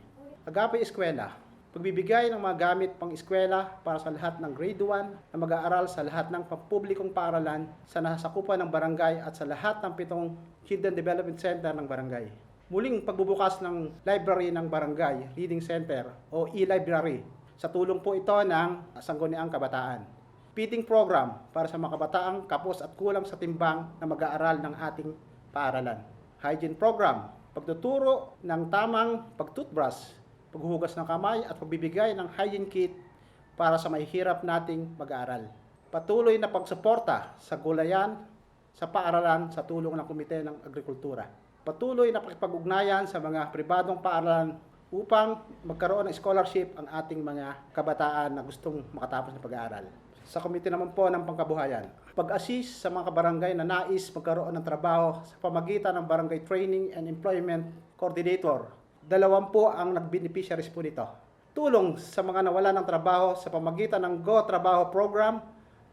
Agape Eskwela, pagbibigay ng mga gamit pang eskwela para sa lahat ng grade 1 na mag-aaral sa lahat ng pampublikong paaralan sa nasasakupan ng barangay at sa lahat ng 7 Children Development Center ng barangay. Muling pagbubukas ng library ng barangay, Reading Center o e-library. Sa tulong po ito ng Sangguniang Kabataan. Feeding program para sa mga kabataang kapos at kulang sa timbang na mag-aaral ng ating paaralan. Hygiene program, pagtuturo ng tamang pagtoothbrush, paghuhugas ng kamay at pagbibigay ng hygiene kit para sa mahihirap nating mag-aaral. Patuloy na pagsuporta sa gulayan sa paaralan sa tulong ng Komite ng Agrikultura. Patuloy na pakipag-ugnayan sa mga pribadong paaralan upang magkaroon ng scholarship ang ating mga kabataan na gustong makatapos ng pag-aaral. Sa Komite naman po ng Pangkabuhayan, pag-assist sa mga kabarangay na nais magkaroon ng trabaho sa pamagitan ng Barangay Training and Employment Coordinator. 2 po ang nag-beneficiaries po nito. Tulong sa mga nawala ng trabaho sa pamagitan ng Go Trabaho Program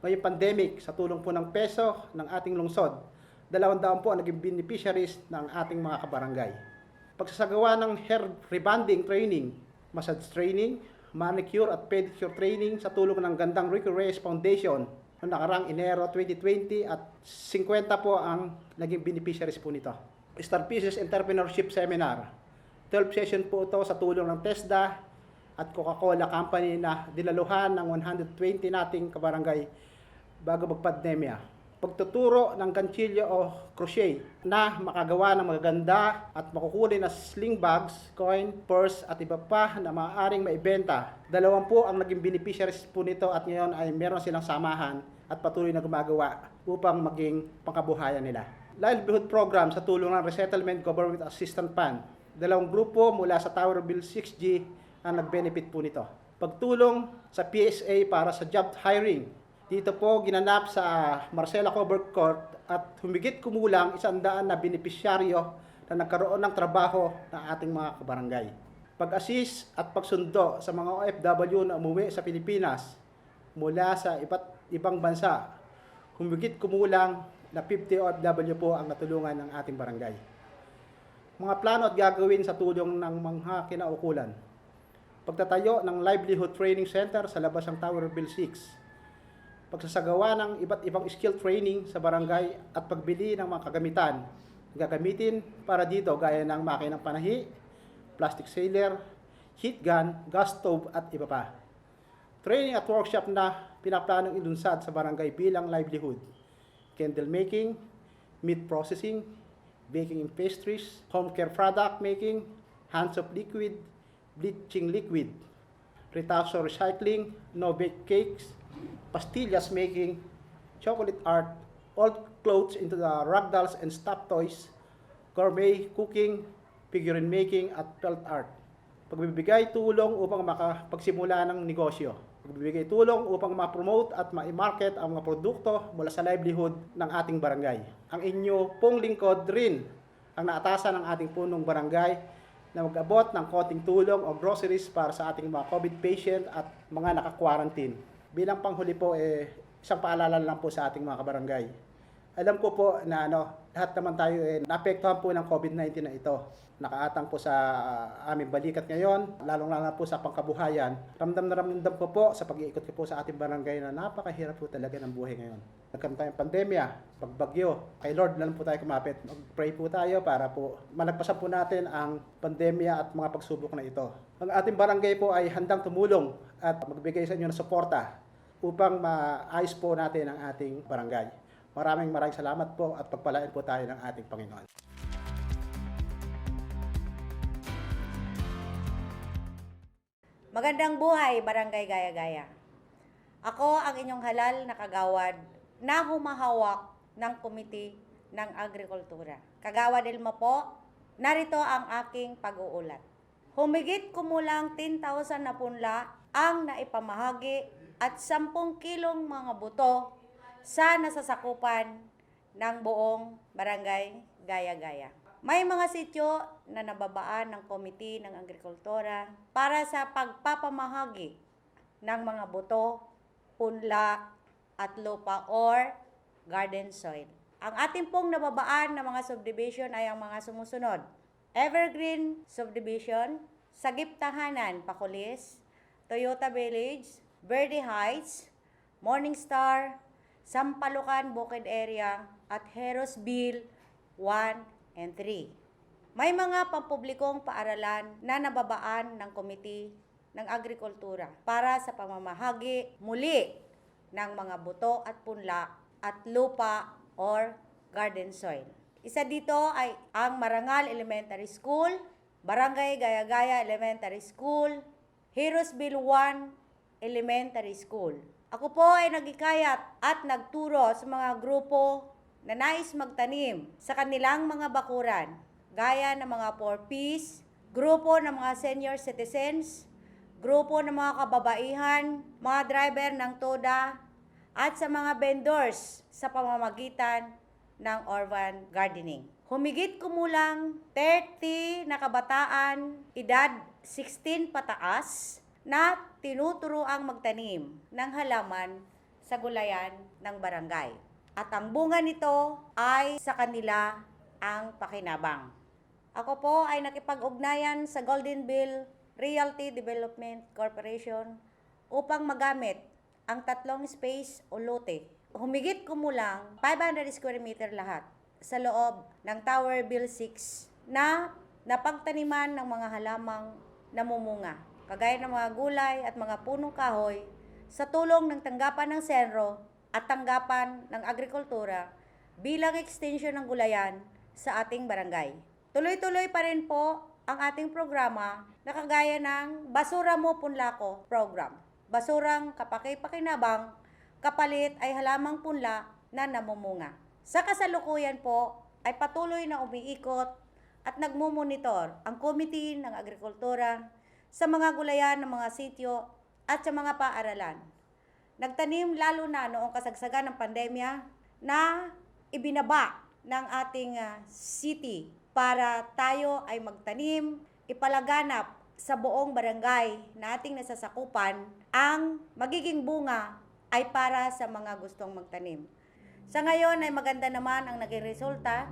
ngayong pandemic sa tulong po ng peso ng ating lungsod. 200 po ang naging beneficiaries ng ating mga kabarangay. Pagsasagawa ng hair rebonding training, massage training, manicure at pedicure training sa tulong ng Gandang Ricky Reyes Foundation noong nakarang Enero 2020 at 50 po ang naging beneficiaries po nito. Star Pieces Entrepreneurship Seminar. 12 session po ito sa tulong ng TESDA at Coca-Cola Company na dinaluhan ng 120 nating kabarangay bago magpandemya. Pagtuturo ng ganchilyo o crochet na makagawa ng magaganda at makukulay na sling bags, coin, purse at iba pa na maaaring maibenta. 2 po ang naging beneficiaries po nito at ngayon ay meron silang samahan at patuloy na gumagawa upang maging pangkabuhayan nila. Livelihood program sa tulong ng Resettlement Government Assistance Fund. 2 grupo mula sa Tower Bill 6G ang nag-benefit po nito. Pagtulong sa PSA para sa job hiring. Dito po ginanap sa Marcela Cover Court at humigit kumulang 100 na benepisyaryo na nagkaroon ng trabaho ng ating mga kabarangay. Pag-assist at pagsundo sa mga OFW na umuwi sa Pilipinas mula sa iba't ibang bansa. Humigit kumulang na 50 OFW po ang natulungan ng ating barangay. Mga plano at gagawin sa tulong ng mga kinaukulan. Pagtatayo ng Livelihood Training Center sa labas ng Tower Bill 6. Pagsasagawa ng iba't ibang skill training sa barangay at pagbili ng mga kagamitan na gagamitin para dito gaya ng makinang panahi, plastic sailor, heat gun, gas stove at iba pa. Training at workshop na pinaplanong ilunsad sa barangay bilang livelihood. Candle making, meat processing, baking in pastries, home care product making, hand soap liquid, bleaching liquid, retaso recycling, no-bake cakes, pastillas making, chocolate art, old clothes into the ragdolls and stuffed toys, gourmet cooking, figurine making, at felt art. Pagbibigay tulong upang makapagsimula ng negosyo. Pagbibigay tulong upang ma-promote at ma-market ang mga produkto mula sa livelihood ng ating barangay. Ang inyo pong lingkod rin ang naatasan ng ating punong barangay na mag-abot ng konting tulong o groceries para sa ating mga COVID patient at mga naka-quarantine. Bilang panghuli po, isang paalala lang po sa ating mga kabarangay. Alam ko po na lahat naman tayo naapektuhan po ng COVID-19 na ito. Nakaatang po sa aming balikat ngayon, lalong-lalo po sa pangkabuhayan. Ramdam na ramdam ko po sa pag-iikot ko po sa ating barangay na napakahirap po talaga ng buhay ngayon. Nagkaroon tayong pandemya, pagbagyo. Kay Lord lang po tayo kumapit. Mag-pray po tayo para po malagpasan po natin ang pandemya at mga pagsubok na ito. Ang ating barangay po ay handang tumulong at magbigay sa inyo ng suporta upang maayos po natin ang ating barangay. Maraming salamat po at pagpalain po tayo ng ating Panginoon. Magandang buhay, Barangay Gaya-Gaya. Ako ang inyong halal na kagawad na humahawak ng Komite ng Agrikultura. Kagawad Ilma po, narito ang aking pag-uulat. Humigit kumulang 10,000 na punla ang naipamahagi at 10 kilong mga buto sa nasasakupan ng buong Barangay Gaya-Gaya. May mga sityo na nababaan ng Komite ng Agrikultura para sa pagpapamahagi ng mga buto, punla, at lupa or garden soil. Ang ating pong nababaan na mga subdivision ay ang mga sumusunod. Evergreen Subdivision, Sagip Tahanan, Pakulis, Toyota Village, Verde Heights, Morningstar, Sampalucan, Bukid Area, at Herosville 1 and 3. May mga pampublikong paaralan na nababaan ng Komite ng Agrikultura para sa pamamahagi muli ng mga buto at punla at lupa or garden soil. Isa dito ay ang Marangal Elementary School, Barangay Gaya-Gaya Elementary School, Herosville 1 Elementary School. Ako po ay nagikayat at nagturo sa mga grupo na nais magtanim sa kanilang mga bakuran, gaya ng mga 4Ps, grupo ng mga senior citizens, grupo ng mga kababaihan, mga driver ng TODA, at sa mga vendors sa pamamagitan ng urban gardening. Humigit kumulang 30 na kabataan, edad 16 pataas, na tinuturoang magtanim ng halaman sa gulayan ng barangay. At ang bunga nito ay sa kanila ang pakinabang. Ako po ay nakipag-ugnayan sa Golden Bill Realty Development Corporation upang magamit ang 3 space o lote. Humigit kumulang 500 square meter lahat sa loob ng Tower Bill 6 na napagtaniman ng mga halamang namumunga, kagaya ng mga gulay at mga punong kahoy sa tulong ng tanggapan ng Senro at tanggapan ng Agrikultura bilang extension ng gulayan sa ating barangay. Tuloy-tuloy pa rin po ang ating programa na kagaya ng Basura Mo Punlako program. Basurang kapaki-pakinabang, kapalit ay halamang punla na namumunga. Sa kasalukuyan po ay patuloy na umiikot at nagmumonitor ang Komite ng Agrikultura sa mga gulayan ng mga sityo at sa mga paaralan. Nagtanim lalo na noong kasagsagan ng pandemya na ibinaba ng ating city para tayo ay magtanim, ipalaganap sa buong barangay na ating nasasakupan, ang magiging bunga ay para sa mga gustong magtanim. Sa ngayon ay maganda naman ang naging resulta,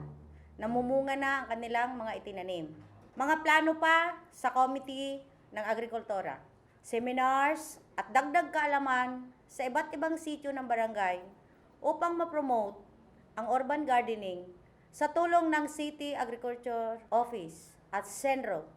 namumunga na ang kanilang mga itinanim. Mga plano pa sa Komite ng Agrikultura, seminars at dagdag kaalaman sa iba't ibang sityo ng barangay upang ma-promote ang urban gardening sa tulong ng City Agriculture Office at Senro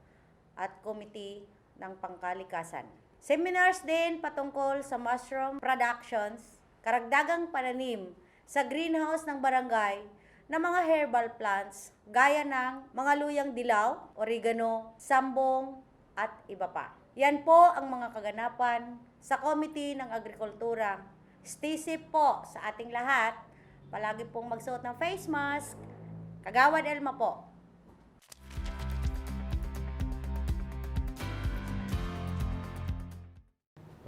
at Komite ng Pangkalikasan. Seminars din patungkol sa mushroom productions, karagdagang pananim sa greenhouse ng barangay na mga herbal plants gaya ng mga luyang dilaw, oregano, sambong at iba pa. Yan po ang mga kaganapan sa Komite ng Agrikultura. Stay safe po sa ating lahat. Palagi pong magsuot ng face mask. Kagawad Elma po.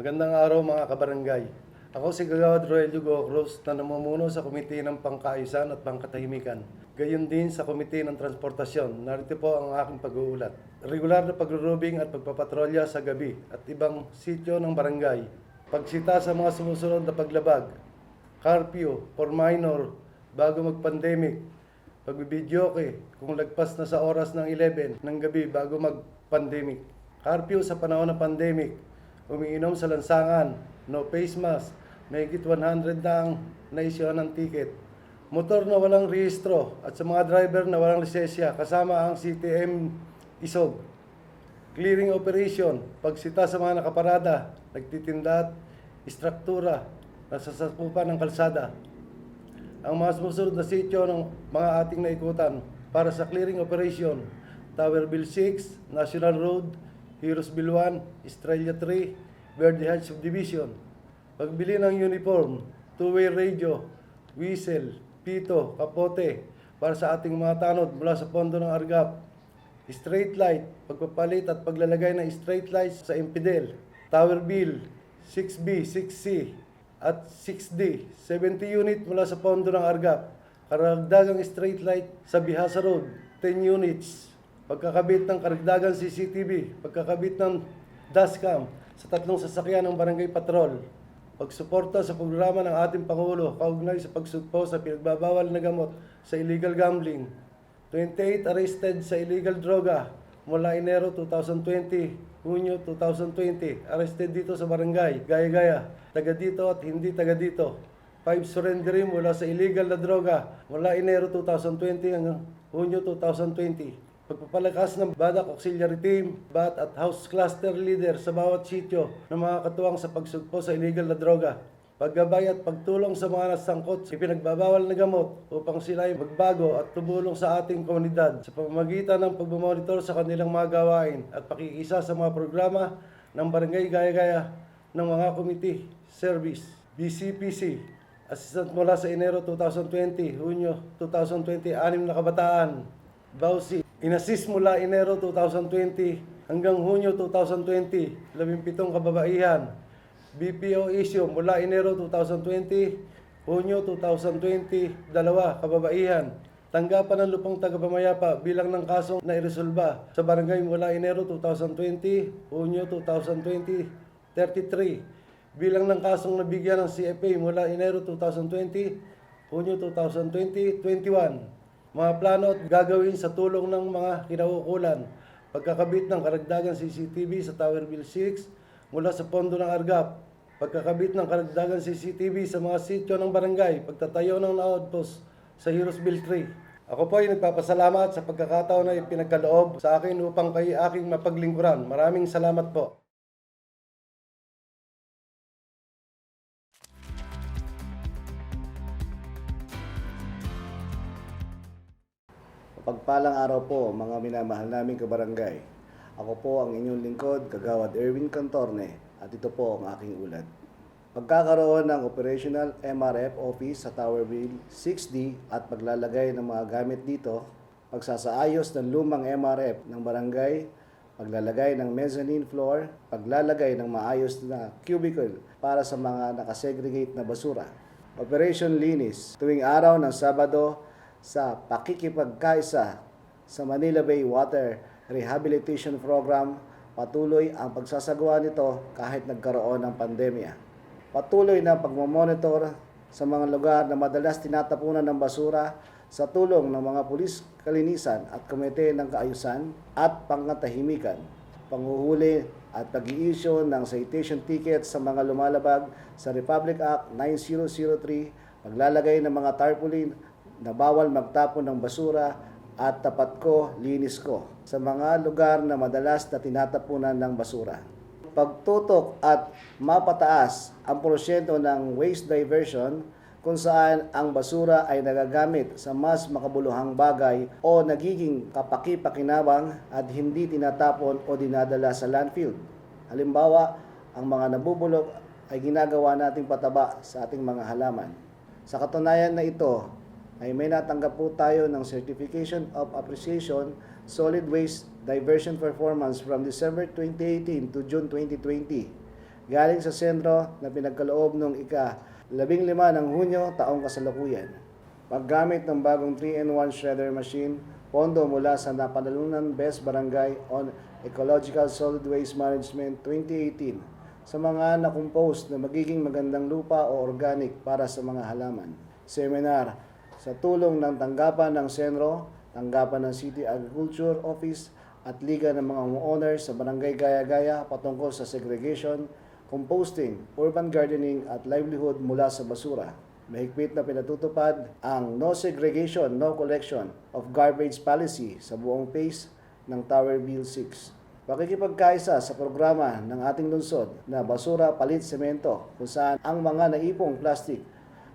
Magandang araw mga kabarangay. Ako si Kagawad Roelio Gocros na namumuno sa Komite ng Pangkaayusan at Pangkatahimikan. Gayon din sa Komite ng Transportasyon. Narito po ang aking pag-uulat. Regular na pagrurubing at pagpapatrolya sa gabi at ibang sityo ng barangay. Pagsita sa mga sumusunod na paglabag. Curfew for minor bago mag-pandemic. Pagbibidyoke kung lagpas na sa oras ng 11 ng gabi bago mag-pandemic. Curfew sa panahon ng pandemic. Umiinom sa lansangan, no face mask, mahigit 100 na ang naisyohan ng ticket. Motor na walang rehistro at sa mga driver na walang lisensya kasama ang CTM ISOG. Clearing operation, pagsita sa mga nakaparada, nagtitinda at istruktura na sasakupan ng kalsada. Ang mga sumusunod na sityo ng mga ating naikutan para sa clearing operation, Tower Bill 6, National Road, Herosville 1, Estrella 3, Verde Heights Subdivision. Pagbili ng uniform, two-way radio, whistle, pito, kapote para sa ating mga tanod mula sa pondo ng ARGAP. Straight light, pagpapalit at paglalagay ng straight lights sa impidel. Tower Bill 6B, 6C at 6D, 70 unit mula sa pondo ng ARGAP. Karagdagang straight light sa Bihasa Road, 10 units, pagkakabit ng karagdagang CCTV, pagkakabit ng dashcam sa 3 sasakyan ng Barangay Patrol, pagsuporta sa programa ng ating Pangulo kaugnay sa pagsugpo sa pinagbabawal na gamot sa illegal gambling, 28 arrested sa illegal droga mula Enero 2020, Hunyo 2020, arrested dito sa Barangay Gaya-Gaya, taga dito at hindi taga dito. 5 surrendering mula sa illegal na droga mula Enero 2020 hanggang Hunyo 2020. Pagpapalakas ng Badak Auxiliary Team, BAT at House Cluster Leader sa bawat sityo ng mga katuwang sa pagsugpo sa illegal na droga. Paggabay at pagtulong sa mga nasangkot sa pinagbabawal na gamot upang sila ay magbago at tumulong sa ating komunidad sa pamamagitan ng pagmamonitor sa kanilang mga gawain at pakikisa sa mga programa ng Barangay Gaya-Gaya ng mga committee, service, BCPC. Assistant mula sa Enero 2020, Hunyo 2020, 6 na kabataan. Bausi, inassist mula Enero 2020 hanggang Hunyo 2020, 17 kababaihan. BPO issue mula Enero 2020, Hunyo 2020, 2 kababaihan. Tanggapan ng lupang tagapamayapa bilang ng kasong na iresolba sa barangay mula Enero 2020, Hunyo 2020, 33. Bilang ng kasong nabigyan ng CFA mula Enero 2020, Hunyo 2020, 21. Mga plano at gagawin sa tulong ng mga kinaukulan. Pagkakabit ng karagdagang CCTV sa Tower Bill 6 mula sa pondo ng ARGAP. Pagkakabit ng karagdagang CCTV sa mga sityo ng barangay. Pagtatayo ng outpost sa Heroes Bill 3. Ako po ay nagpapasalamat sa pagkakataon na ipinagkaloob sa akin upang kayo aking mapaglingkuran. Maraming salamat po. Pagpalang araw po, mga minamahal naming kabarangay. Ako po ang inyong lingkod, Kagawad Erwin Cantorne, at ito po ang aking ulat. Pagkakaroon ng operational MRF office sa Tower Bill 6D at paglalagay ng mga gamit dito, pagsasaayos ng lumang MRF ng barangay, paglalagay ng mezzanine floor, paglalagay ng maayos na cubicle para sa mga nakasegregate na basura. Operation Linis, tuwing araw ng Sabado, sa pakikipagkaisa sa Manila Bay Water Rehabilitation Program, patuloy ang pagsasagawa nito kahit nagkaroon ng pandemya. Patuloy na pagmamonitor sa mga lugar na madalas tinatapunan ng basura sa tulong ng mga pulis kalinisan at komite ng kaayusan at pangkatahimikan, panghuhuli at pag-i-issue ng citation tickets sa mga lumalabag sa Republic Act 9003, paglalagay ng mga tarpaulin na bawal magtapon ng basura at tapat ko, linis ko sa mga lugar na madalas na tinatapunan ng basura. Pagtutok at mapataas ang porsyento ng waste diversion kung saan ang basura ay nagagamit sa mas makabuluhang bagay o nagiging kapaki-pakinabang at hindi tinatapon o dinadala sa landfill. Halimbawa, ang mga nabubulok ay ginagawa nating pataba sa ating mga halaman. Sa katunayan na ito, ay may natanggap po tayo ng Certification of Appreciation Solid Waste Diversion Performance from December 2018 to June 2020. Galing sa sentro na pinagkaloob noong ika-15 ng Hunyo taong kasalukuyan. Paggamit ng bagong 3-in-1 shredder machine, pondo mula sa napanalunan Best Barangay on Ecological Solid Waste Management 2018 sa mga nakompose na magiging magandang lupa o organic para sa mga halaman. Seminar sa tulong ng tanggapan ng Senro, tanggapan ng City Agriculture Office at Liga ng mga homeowners sa Barangay Gaya-Gaya patungkol sa segregation, composting, urban gardening at livelihood mula sa basura. Mahigpit na pinatutupad ang no segregation, no collection of garbage policy sa buong phase ng Tower Bill 6. Pakikipagkaisa sa programa ng ating lungsod na basura palit semento kung saan ang mga naipong plastic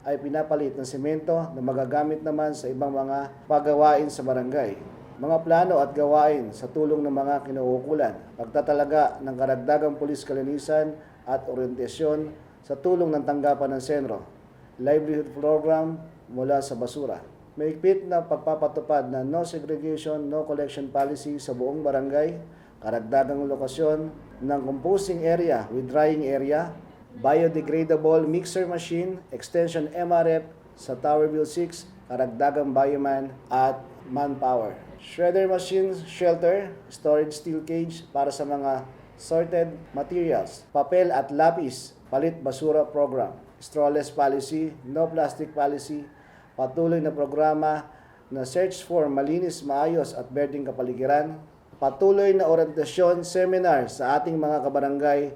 ay pinapalit ng semento na magagamit naman sa ibang mga pagawain sa barangay. Mga plano at gawain sa tulong ng mga kinauukulan, pagtatalaga ng karagdagang pulis kalinisan at orientasyon sa tulong ng tanggapan ng Senro, livelihood program mula sa basura. Mahigpit na pagpapatupad na no segregation, no collection policy sa buong barangay, karagdagang lokasyon ng composting area with drying area, biodegradable mixer machine, extension MRF sa Tower Bill 6, karagdagang bioman at manpower. shredder machine, shelter, storage steel cage para sa mga sorted materials, papel at lapis, palit basura program, strawless policy, no plastic policy, patuloy na programa na search for malinis, maayos at berdeng kapaligiran, patuloy na orientasyon seminar sa ating mga kabarangay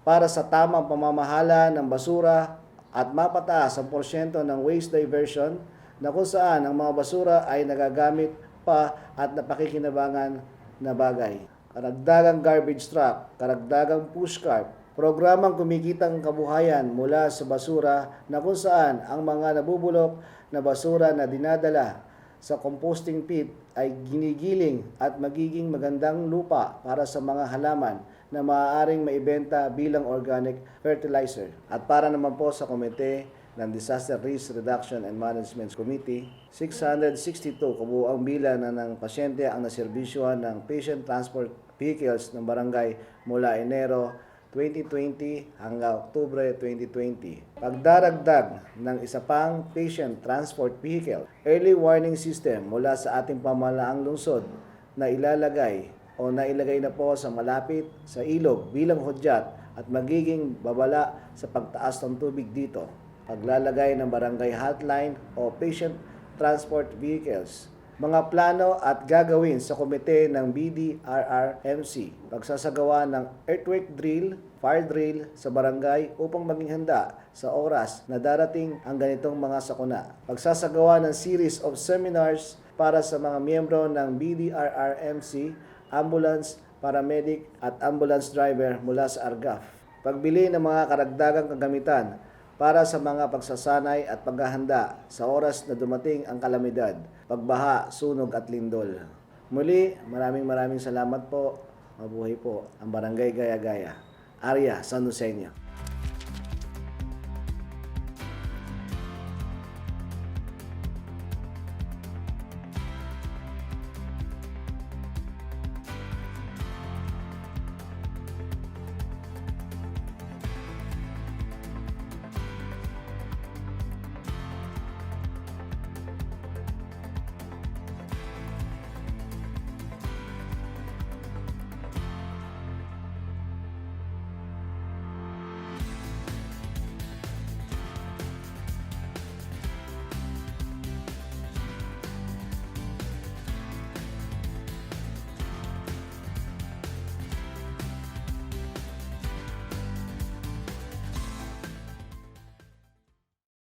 para sa tamang pamamahala ng basura at mapataas ang porsyento ng waste diversion na kung saan ang mga basura ay nagagamit pa at napakikinabangan na bagay. Karagdagang garbage truck, karagdagang push cart, programang kumikitang kabuhayan mula sa basura na kung saan ang mga nabubulok na basura na dinadala sa composting pit ay ginigiling at magiging magandang lupa para sa mga halaman na maaaring maibenta bilang organic fertilizer. At para naman po sa komite ng Disaster Risk Reduction and Management Committee, 662 kabuuang bilang na ng pasyente ang naserbisyohan ng patient transport vehicles ng barangay mula Enero 2020 hanggang Oktubre 2020. Pagdaragdag ng isa pang patient transport vehicle, early warning system mula sa ating pamahalaang lungsod na ilalagay o nailagay na po sa malapit sa ilog bilang hudyat at magiging babala sa pagtaas ng tubig dito. Paglalagay ng barangay hotline o patient transport vehicles. Mga plano at gagawin sa komite ng BDRRMC. Pagsasagawa ng earthwork drill, fire drill sa barangay upang maging handa sa oras na darating ang ganitong mga sakuna. Pagsasagawa ng series of seminars para sa mga miyembro ng BDRRMC, ambulance, paramedic at ambulance driver mula sa ARGAF. Pagbili ng mga karagdagang kagamitan para sa mga pagsasanay at paghahanda sa oras na dumating ang kalamidad, pagbaha, sunog at lindol. Muli, maraming salamat po. Mabuhay po ang Barangay Gaya-Gaya. Arya San Lucenio.